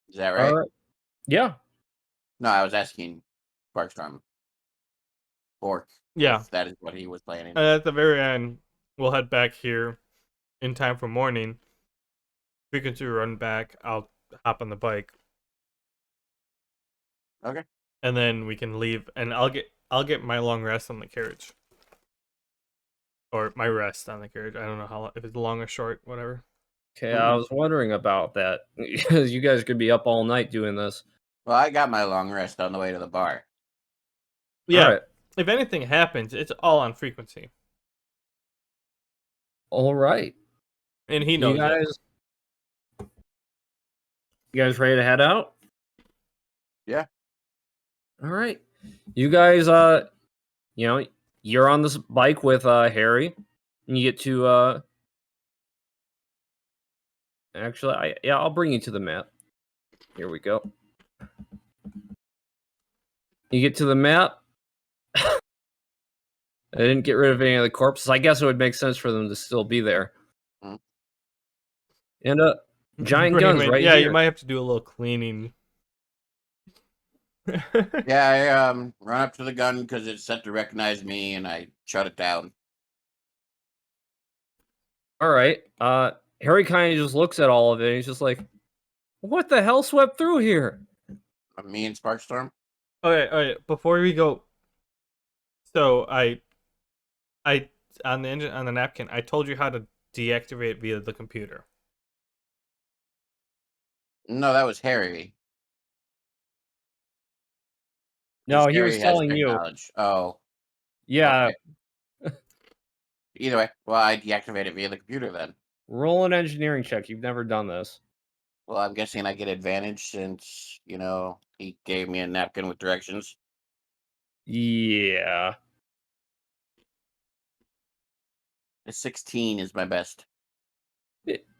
Is that All right? right. Yeah. No, I was asking Sparkstorm. Fork. Yeah. If that is what he was planning. And at the very end, we'll head back here in time for morning. Frequency run back. I'll hop on the bike. Okay. And then we can leave, and I'll get my long rest on the carriage, or my rest on the carriage. I don't know how if it's long or short, whatever. Okay, I was wondering about that because you guys could be up all night doing this. Well, I got my long rest on the way to the bar. Yeah. All right. If anything happens, it's all on Frequency, All right. and he knows it. You guys ready to head out? Yeah. All right. You guys you're on this bike with Harry and you get to actually I'll bring you to the map. Here we go. You get to the map. I didn't get rid of any of the corpses. I guess it would make sense for them to still be there. Mm. And giant Bring him guns in. right Yeah, here. you might have to do a little cleaning. Yeah, I run up to the gun because it's set to recognize me, and I shut it down. All right. Harry kind of just looks at all of it and he's just like, what the hell swept through here? Me and Sparkstorm. Okay. Before we go, so I on the engine on the napkin, I told you how to deactivate via the computer. No, that was Harry. No, he Harry was has telling tech you. knowledge. Oh, Yeah. okay. Either way, well, I deactivated via the computer then. Roll an engineering check. You've never done this. Well, I'm guessing I get advantage since, he gave me a napkin with directions. Yeah. A 16 is my best.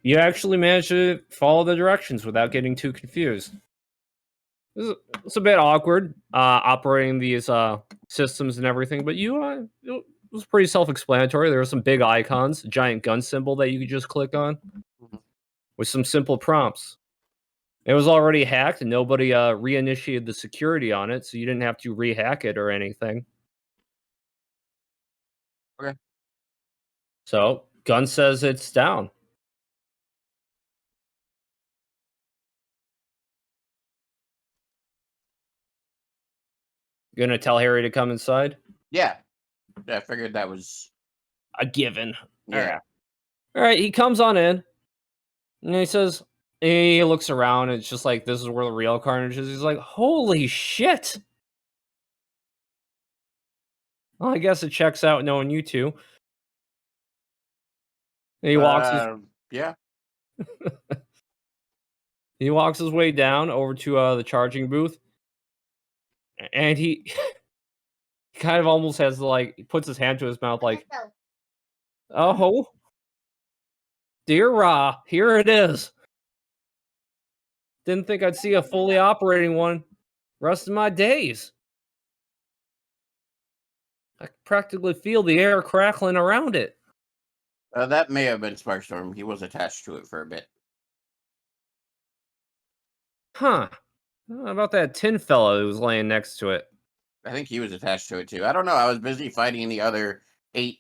You actually managed to follow the directions without getting too confused. It's a bit awkward operating these systems and everything, but it was pretty self-explanatory. There were some big icons, a giant gun symbol that you could just click on Mhm. with some simple prompts. It was already hacked, and nobody reinitiated the security on it, so you didn't have to rehack it or anything. Okay. So, gun says it's down. Gonna tell Harry to come inside? Yeah. I figured that was. A given. Yeah. All right, he comes on in, and he says, he looks around, and it's just like, this is where the real carnage is. He's like, holy shit! Well, I guess it checks out knowing you two. And Yeah. he walks his way down over to the charging booth, and he kind of almost has he puts his hand to his mouth like, oh, dear Ra, here it is. Didn't think I'd see a fully operating one rest of my days. I can practically feel the air crackling around it. That may have been Sparkstorm. He was attached to it for a bit. Huh. How about that tin fellow who was laying next to it? I think he was attached to it too. I don't know. I was busy fighting the other 8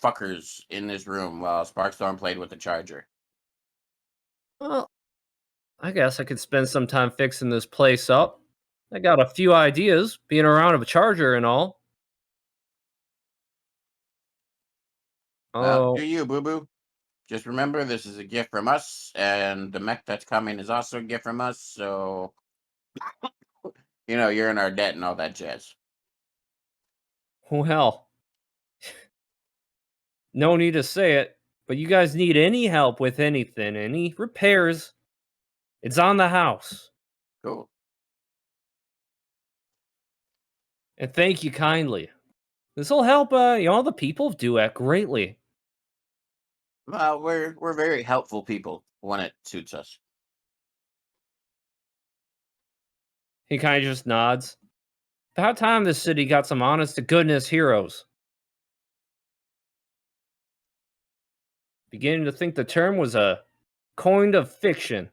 fuckers in this room while Sparkstorm played with the charger. Well, I guess I could spend some time fixing this place up. I got a few ideas, being around of a charger and all. Well, do Oh, you, boo boo? Just remember, this is a gift from us, and the mech that's coming is also a gift from us. So you're in our debt and all that jazz. well, no need to say it, but you guys need any help with anything, any repairs, it's on the house. Cool. And thank you kindly. This will help, all the people of Duet greatly. Well, we're very helpful people when it suits us. He kind of just nods. About time this city got some honest to goodness heroes. Beginning to think the term was a coined of fiction.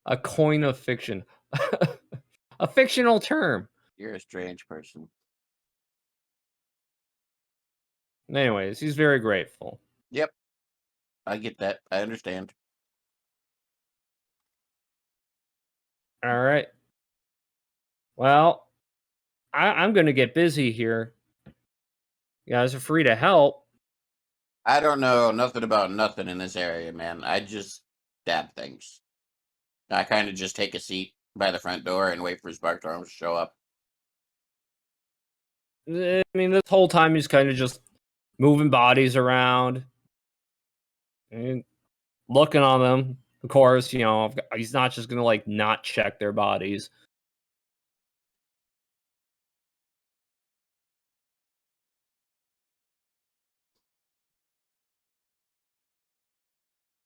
A coin of fiction. A fictional term. You're a strange person. Anyways, he's very grateful. Yep, I get that. I understand. All right. Well, I'm going to get busy here. You guys are free to help. I don't know nothing about nothing in this area, man. I just stab things. I kind of just take a seat by the front door and wait for Sparkstorm to show up. I mean, this whole time he's kind of just moving bodies around and looking on them. Of course, he's not just going to like not check their bodies.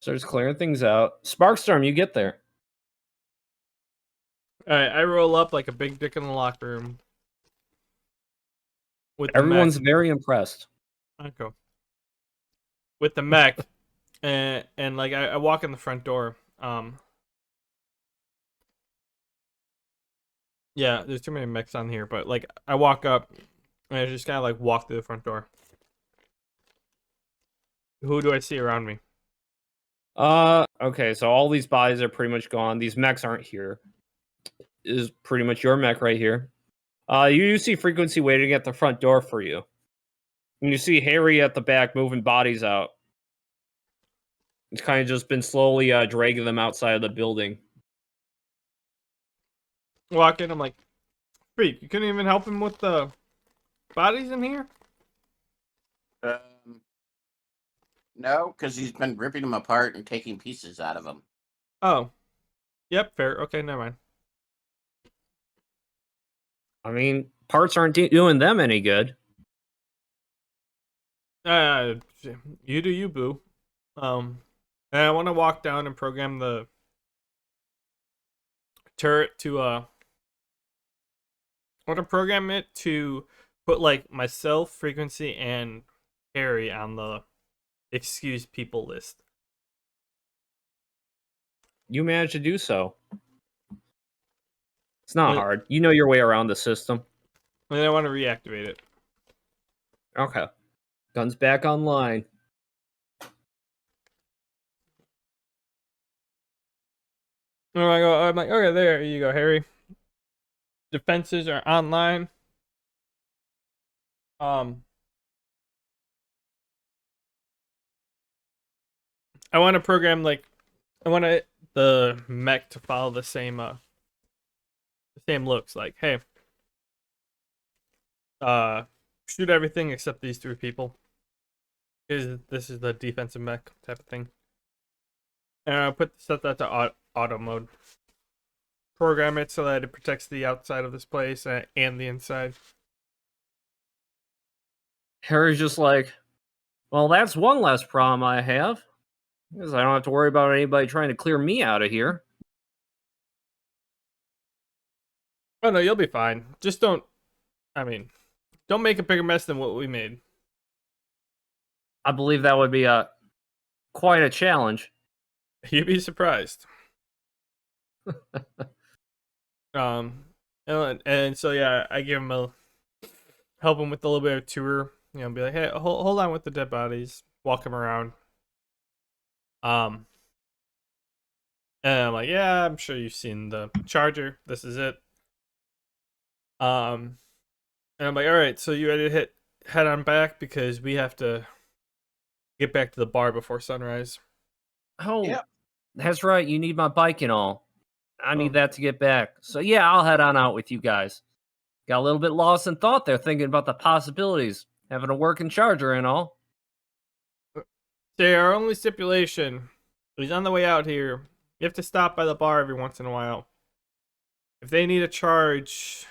Starts clearing things out. Sparkstorm, you get there. All right, I roll up like a big dick in the locker room with the Everyone's mech. very impressed. Okay. With the mech, and like I walk in the front door. Yeah, there's too many mechs on here, but like I walk up and I just kind of like walk through the front door. Who do I see around me? Okay, so all these bodies are pretty much gone. These mechs aren't here. Is pretty much your mech right here. You see Frequency waiting at the front door for you. And you see Harry at the back moving bodies out. It's kind of just been slowly dragging them outside of the building. Walk in, I'm like, freak, you couldn't even help him with the bodies in here? No, because he's been ripping them apart and taking pieces out of them. Oh. Yep, fair. Okay, never mind. I mean, parts aren't doing them any good. Uh, you do you, boo. And I want to walk down and program the turret to I want to program it to put like myself, Frequency, and Harry on the excuse people list. You managed to do so. It's not And hard. You know your way around the system. then I want to reactivate it. Okay. Guns back online. And I'm like, okay, there you go, Harry. Defenses are online. I want to program like I want the mech to follow the same looks. Like, hey, shoot everything except these three people. Because this is the defensive mech type of thing. And I'll set that to auto mode. Program it so that it protects the outside of this place and the inside. Harry's just like, well, that's one less problem I have. Because I don't have to worry about anybody trying to clear me out of here. Oh no, you'll be fine. Just don't make a bigger mess than what we made. I believe that would be quite a challenge. You'd be surprised. And so yeah, I give him help him with a little bit of tour. Be like, hey, hold on with the dead bodies. Walk him around. And I'm like, yeah, I'm sure you've seen the charger. This is it. Um, and I'm like, all right, so you ready to head on back because we have to get back to the bar before sunrise. Oh, Yep. that's right. You need my bike and all. I need Oh, that to get back. So yeah, I'll head on out with you guys. Got a little bit lost in thought there, thinking about the possibilities, having a working charger and all. say our only stipulation is on the way out here. You have to stop by the bar every once in a while. If they need a charge,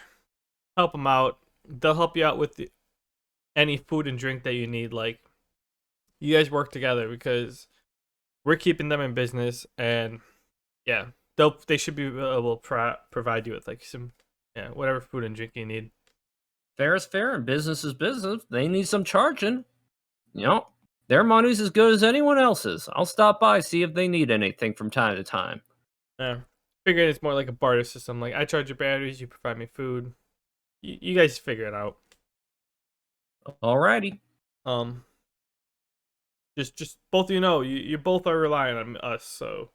help them out. They'll help you out with any food and drink that you need. Like you guys work together because we're keeping them in business, and yeah, they should be able to provide you with like some whatever food and drink you need. Fair is fair, and business is business. They need some charging. You know, their money's as good as anyone else's. I'll stop by, see if they need anything from time to time. Yeah, figuring it's more like a barter system. Like I charge your batteries, you provide me food. You guys figure it out. Alrighty. Um, just both of you know you both are relying on us, so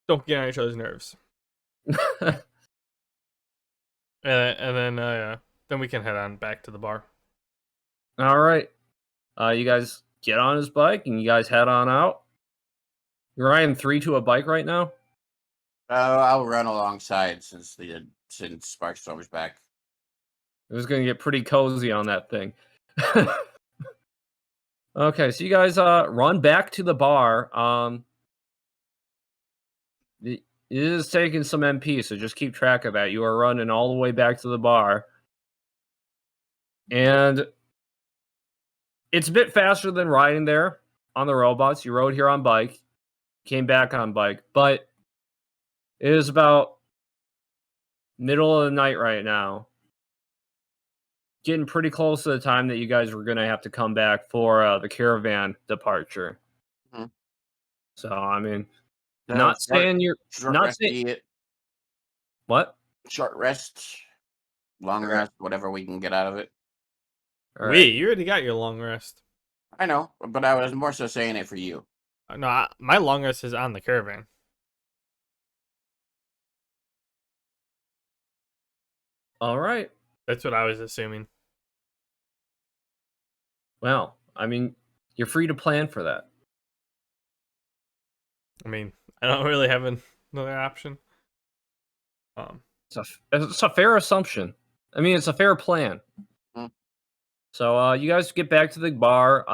don't get on each other's nerves. And then we can head on back to the bar. All right. You guys get on his bike and you guys head on out. You're riding three to a bike right now? I'll run alongside since Sparkstorm's back. It was going to get pretty cozy on that thing. Okay, so you guys run back to the bar. It is taking some MP, so just keep track of that. You are running all the way back to the bar. And it's a bit faster than riding there on the robots. You rode here on bike, came back on bike, but it is about middle of the night right now. Getting pretty close to the time that you guys were going to have to come back for the caravan departure. Mhm. So, I mean, So not saying you're short not rest, saying be it what? short rest, long All right. rest, whatever we can get out of it. All right. You already got your long rest. I know, but I was more so saying it for you. No, my long rest is on the caravan. All right. That's what I was assuming. Well, I mean, you're free to plan for that. I mean, I don't really have another option. It's a fair assumption. I mean, it's a fair plan. Mm. So, you guys get back to the bar.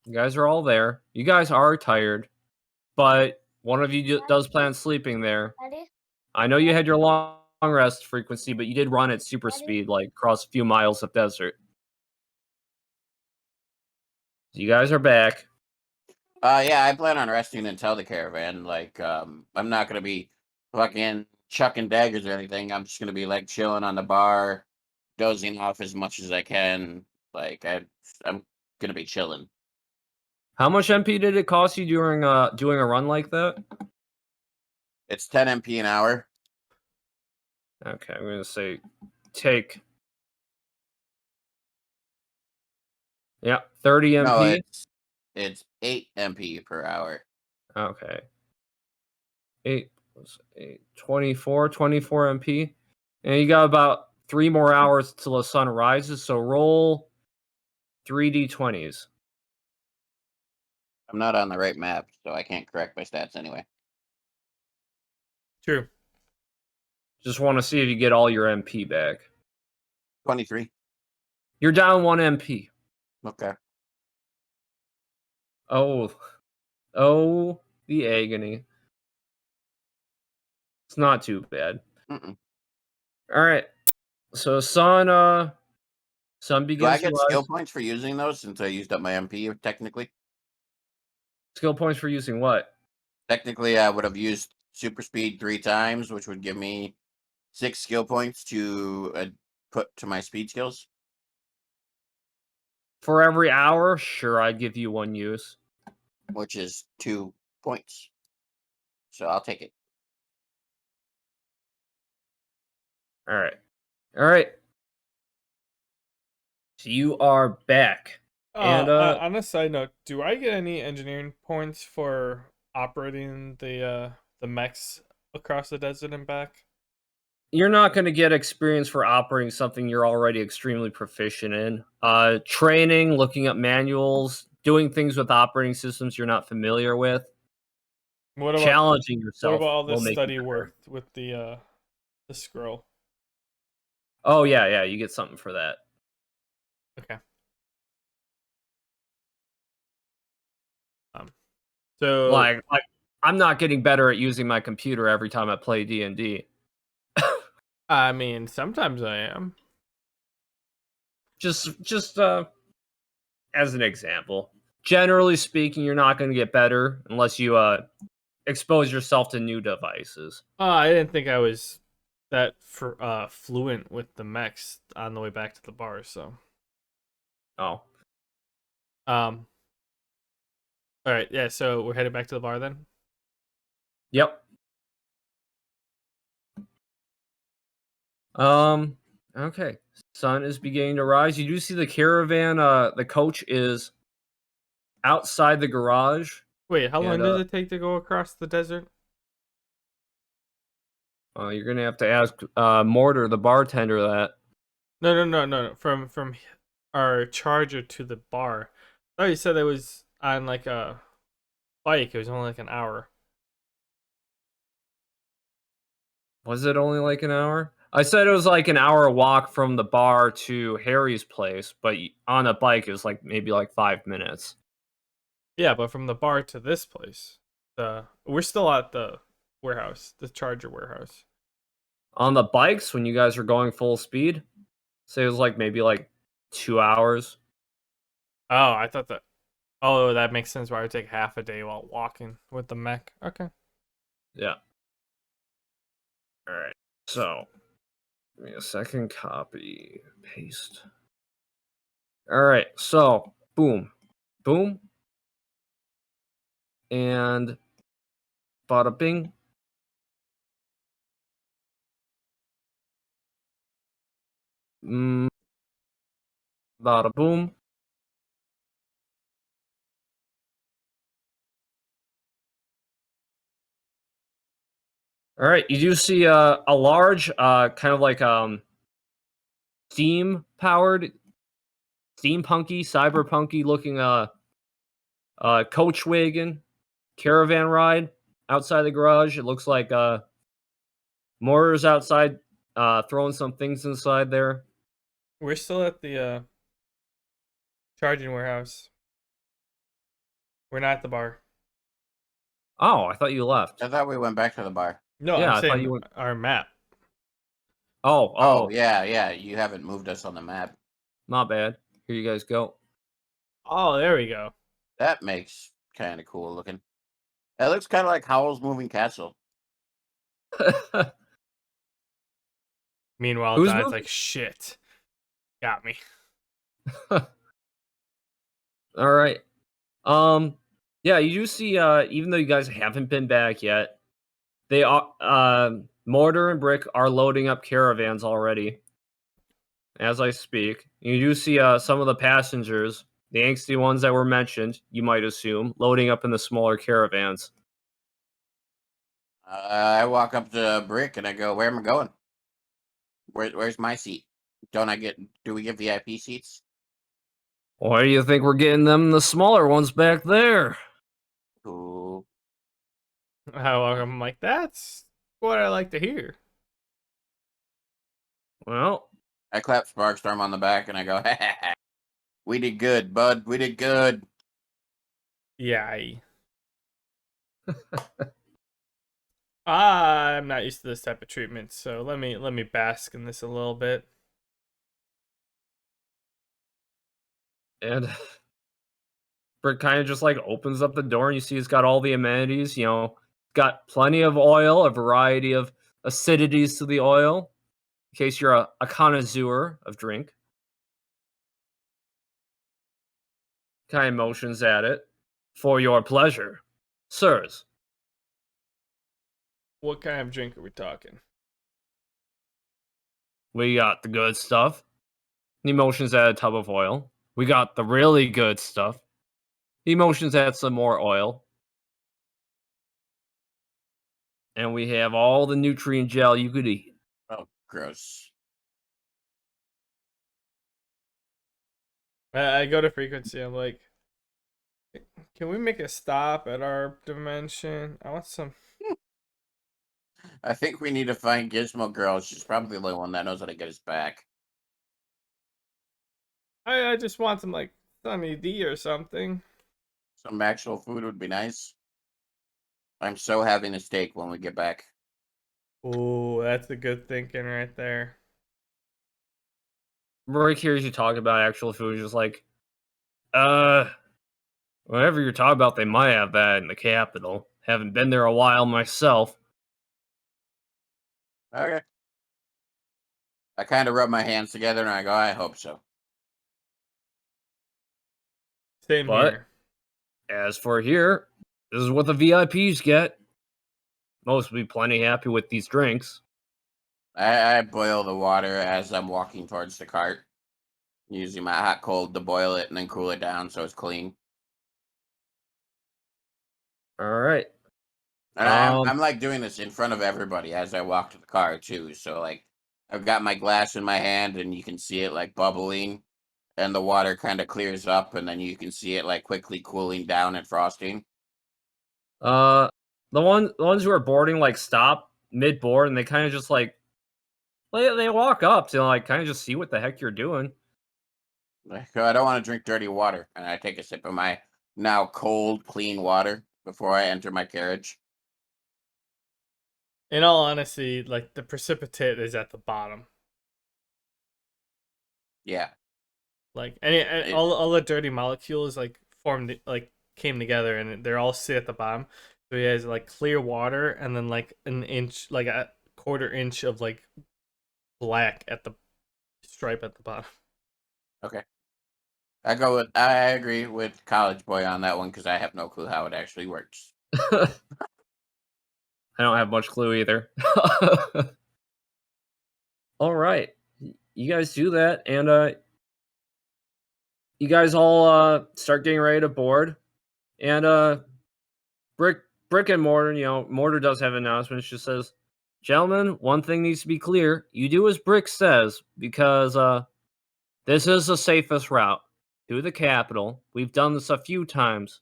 You guys are all there. You guys are tired, but one of you does plan on sleeping there. I know you had your long rest frequency, but you did run at super speed, like across a few miles of desert. You guys are back. Yeah, I plan on resting until the caravan. Like, I'm not gonna be fucking chucking daggers or anything. I'm just gonna be like chilling on the bar, dozing off as much as I can. Like, I'm gonna be chilling. How much MP did it cost you during doing a run like that? It's 10 MP an hour. Okay, I'm gonna say take. Yeah, 30 No, MP. it's 8 MP per hour. Okay. 8 plus 8, 24 MP. And you got about 3 more hours till the sun rises, so roll 3d20s. I'm not on the right map, so I can't correct my stats anyway. True. Just want to see if you get all your MP back. 23. You're down 1 MP. Okay. Oh. Oh, the agony. It's not too bad. Mm-mm. All right. So sun Do I begins to get skill rise. points for using those since I used up my MP technically? Skill points for using what? Technically, I would have used super speed 3 times, which would give me 6 skill points to put to my speed skills. For every hour, sure, I'd give you 1 use. Which is 2 points. So I'll take it. All right. All right. So you are back. And On a side note, do I get any engineering points for operating the mechs across the desert and back? You're not going to get experience for operating something you're already extremely proficient in. Training, looking up manuals, doing things with operating systems you're not familiar with, What about challenging what about yourself all will this make you study better. work with the scroll? Oh yeah, yeah, you get something for that. Okay. Um. So Like I'm not getting better at using my computer every time I play D&D. I mean, sometimes I am. Just as an example. Generally speaking, you're not going to get better unless you expose yourself to new devices. I didn't think I was that fluent with the mechs on the way back to the bar. So, Oh, um, all right, yeah. So we're headed back to the bar then. yep. Um. Okay. Sun is beginning to rise. You do see the caravan. The coach is outside the garage, Wait, how long and does it take to go across the desert? you're gonna have to ask Mortar, the bartender, that. No, no, no, no, no. From our charger to the bar. Oh, you said it was on like a bike. It was only like an hour. Was it only like an hour? I said it was like an hour walk from the bar to Harry's place, but on a bike it was like maybe like 5 minutes. Yeah, but from the bar to this place, we're still at the warehouse, the charger warehouse. On the bikes, when you guys are going full speed, say it was like maybe like 2 hours. Oh, I thought that. Oh, that makes sense. Why I would take half a day while walking with the mech. Okay. Yeah. All right. So, give me a second. Copy, paste. All right. So, boom, boom, and bada bing. Mm, bada boom. All right. You do see a large, kind of like steam powered, steampunky, cyberpunky looking coach wagon caravan ride outside the garage. It looks like Mortar's outside throwing some things inside there. We're still at the charging warehouse. We're not at the bar. Oh, I thought you left. I thought we went back to the bar. No, I'm Yeah, I thought saying you went. our map. Oh, Oh, oh, yeah, yeah. You haven't moved us on the map. not bad. Here you guys go. Oh, there we go. That makes kind of cool looking. It looks kind of like Howl's Moving Castle. Meanwhile, Who's Dad's moving? like, shit. Got me. All right. Yeah, you do see. Even though you guys haven't been back yet, they are. Mortar and Brick are loading up caravans already as I speak. You do see some of the passengers, the angsty ones that were mentioned, you might assume, loading up in the smaller caravans. I walk up to Brick and I go, "Where am I going? Where's my seat? Don't I get? Do we get VIP seats?" Why do you think we're getting them the smaller ones back there? Cool. I'm like, that's what I like to hear. Well, I clap Sparkstorm on the back and I go, "We did good, bud. We did good." Yeah. I'm not used to this type of treatment, so let me bask in this a little bit. and Brick kind of just like opens up the door and you see it's got all the amenities, got plenty of oil, a variety of acidities to the oil, in case you're a connoisseur of drink. Kind of motions at it. For your pleasure, sirs. What kind of drink are we talking? We got the good stuff. He motions at a tub of oil. We got the really good stuff. He motions at some more oil. and we have all the nutrient gel you could eat. Oh, gross. I go to frequency. I'm like, can we make a stop at our dimension? I want some. I think we need to find Gizmo Girl. She's probably the only one that knows how to get us back. I just want some like Sunny D or something. Some actual food would be nice. I'm so having a steak when we get back. Ooh, that's a good thinking right there. Rick hears you talk about actual food, just like, uh, whatever you're talking about, they might have that in the capital. Haven't been there a while myself. Okay. I kind of rub my hands together and I go, I hope so. Same But here. as for here, this is what the VIPs get. Most will be plenty happy with these drinks. I boil the water as I'm walking towards the cart, using my hot cold to boil it and then cool it down so it's clean. All right. And I'm like doing this in front of everybody as I walk to the car too. So like I've got my glass in my hand and you can see it like bubbling and the water kind of clears up and then you can see it like quickly cooling down and frosting. Uh, the ones who are boarding like stop mid board and they kind of just like they walk up to like kind of just see what the heck you're doing. Like, I don't want to drink dirty water. And I take a sip of my now cold, clean water before I enter my carriage. In all honesty, like the precipitate is at the bottom. Yeah. Like any It, all the dirty molecules like formed like came together and they're all sit at the bottom. So he has like clear water and then like an inch, like a quarter inch of like black at the stripe at the bottom. okay. I agree with College Boy on that one because I have no clue how it actually works. I don't have much clue either. All right. You guys do that and you guys all start getting ready to board. And Brick and Mortar, Mortar does have an announcement. It just says, "Gentlemen, one thing needs to be clear. You do as Brick says because this is the safest route to the capital. We've done this a few times,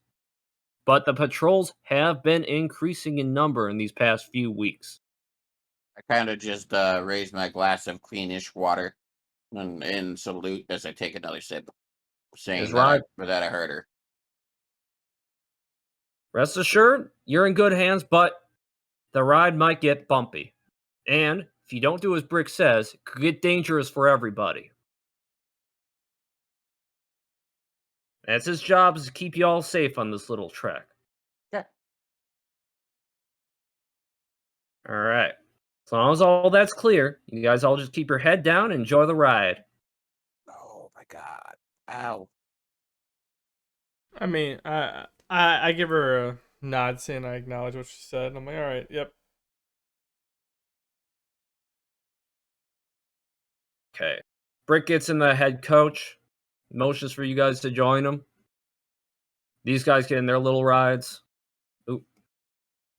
but the patrols have been increasing in number in these past few weeks." I kind of just raise my glass of cleanish water and in salute as I take another sip, Is saying that right. I heard her. Rest assured, you're in good hands, but the ride might get bumpy. And if you don't do as Brick says, it could get dangerous for everybody. That's his job is to keep you all safe on this little trek. Yeah. All right. As long as all that's clear, you guys all just keep your head down and enjoy the ride. Oh my god. Ow. I mean, I give her a nod saying I acknowledge what she said. And I'm like, all right, yep. Okay. Brick gets in the head coach, motions for you guys to join him. These guys get in their little rides. Oop.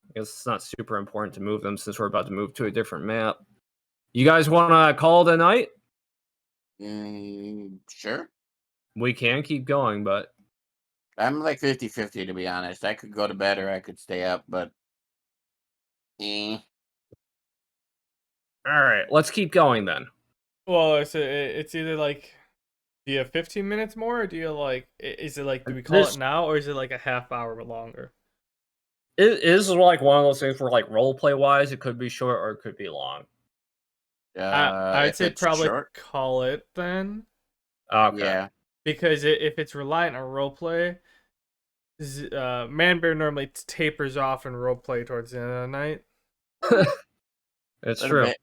I guess it's not super important to move them since we're about to move to a different map. You guys want to call it a night? Sure. We can keep going, but I'm like 50-50 to be honest. I could go to bed or I could stay up, but eh. all right, let's keep going then. Well, it's either like, do you have 15 minutes more, or do you like, is it like, do we call This it now, or is it like a half hour longer? it is like one of those things where, like, role play wise, it could be short or it could be long. I'd If say it's probably short, call it then, Okay. yeah. because if it's reliant on roleplay, Man Bear normally tapers off in roleplay towards the end of the night. It's Little true. bit.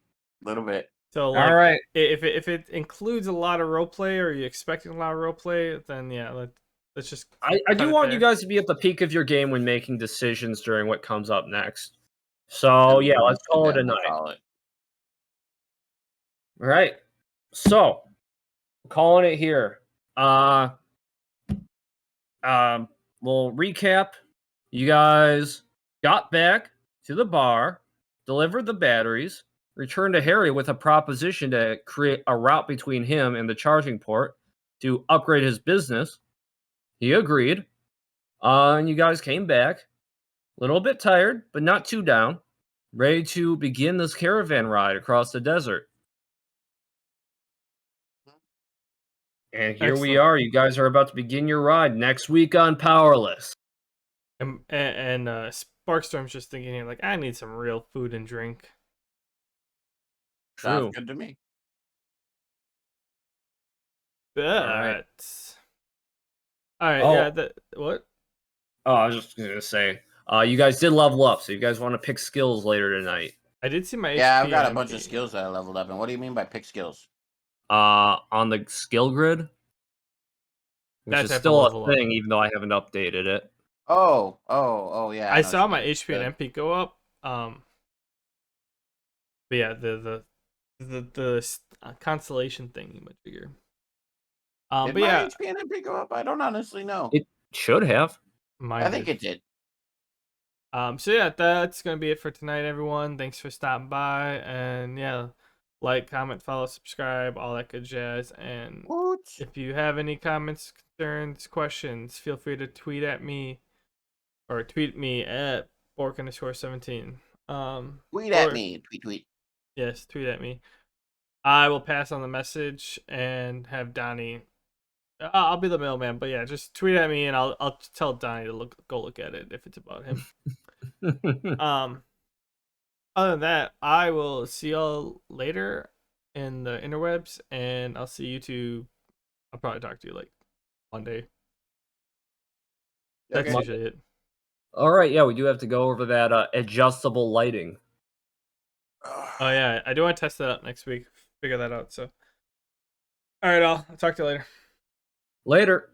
Little bit. So All like, right. if it includes a lot of roleplay, or you're expecting a lot of roleplay, then yeah, let's just I cut do it want you there. guys to be at the peak of your game when making decisions during what comes up next. So yeah, let's call it a Then we'll night. call it. All right. So calling it here. We'll recap. You guys got back to the bar delivered the batteries, returned to Harry with a proposition to create a route between him and the charging port to upgrade his business. He agreed. And you guys came back, a little bit tired, but not too down, ready to begin this caravan ride across the desert. And here we Excellent. are. You guys are about to begin your ride next week on Powerless. And Sparkstorm's just thinking here, like, I need some real food and drink. True. Sounds good to me. But right. all right, Oh. yeah. What? Oh, I was just gonna say, you guys did level up, so you guys want to pick skills later tonight. I did see my Yeah, HP I've got a and bunch of MP. skills that I leveled up. And what do you mean by pick skills? On the skill grid, which That's is have to still level a up. thing, even though I haven't updated it. Oh, yeah. I know what saw you my mean. HP and MP go up. But yeah, the constellation thing much bigger. Did But my yeah, HP and MP go up? I don't honestly know. It should have. mine I think did. it did. So yeah, that's gonna be it for tonight, everyone. Thanks for stopping by, and yeah, like, comment, follow, subscribe, all that good jazz. And What? if you have any comments, concerns, questions, feel free to tweet at me or tweet me at bork_17. Tweet at Or me. Tweet. yes, tweet at me. I will pass on the message and have Donnie. I'll be the middleman, but yeah, just tweet at me and I'll tell Donnie to go look at it if it's about him. Other than that, I will see y'all later in the interwebs, and I'll see you two. I'll probably talk to you like Monday. That's Okay. usually it. All right, yeah, we do have to go over that adjustable lighting. Oh yeah, I do want to test that out next week. Figure that out. So, all right, I'll talk to you later. Later.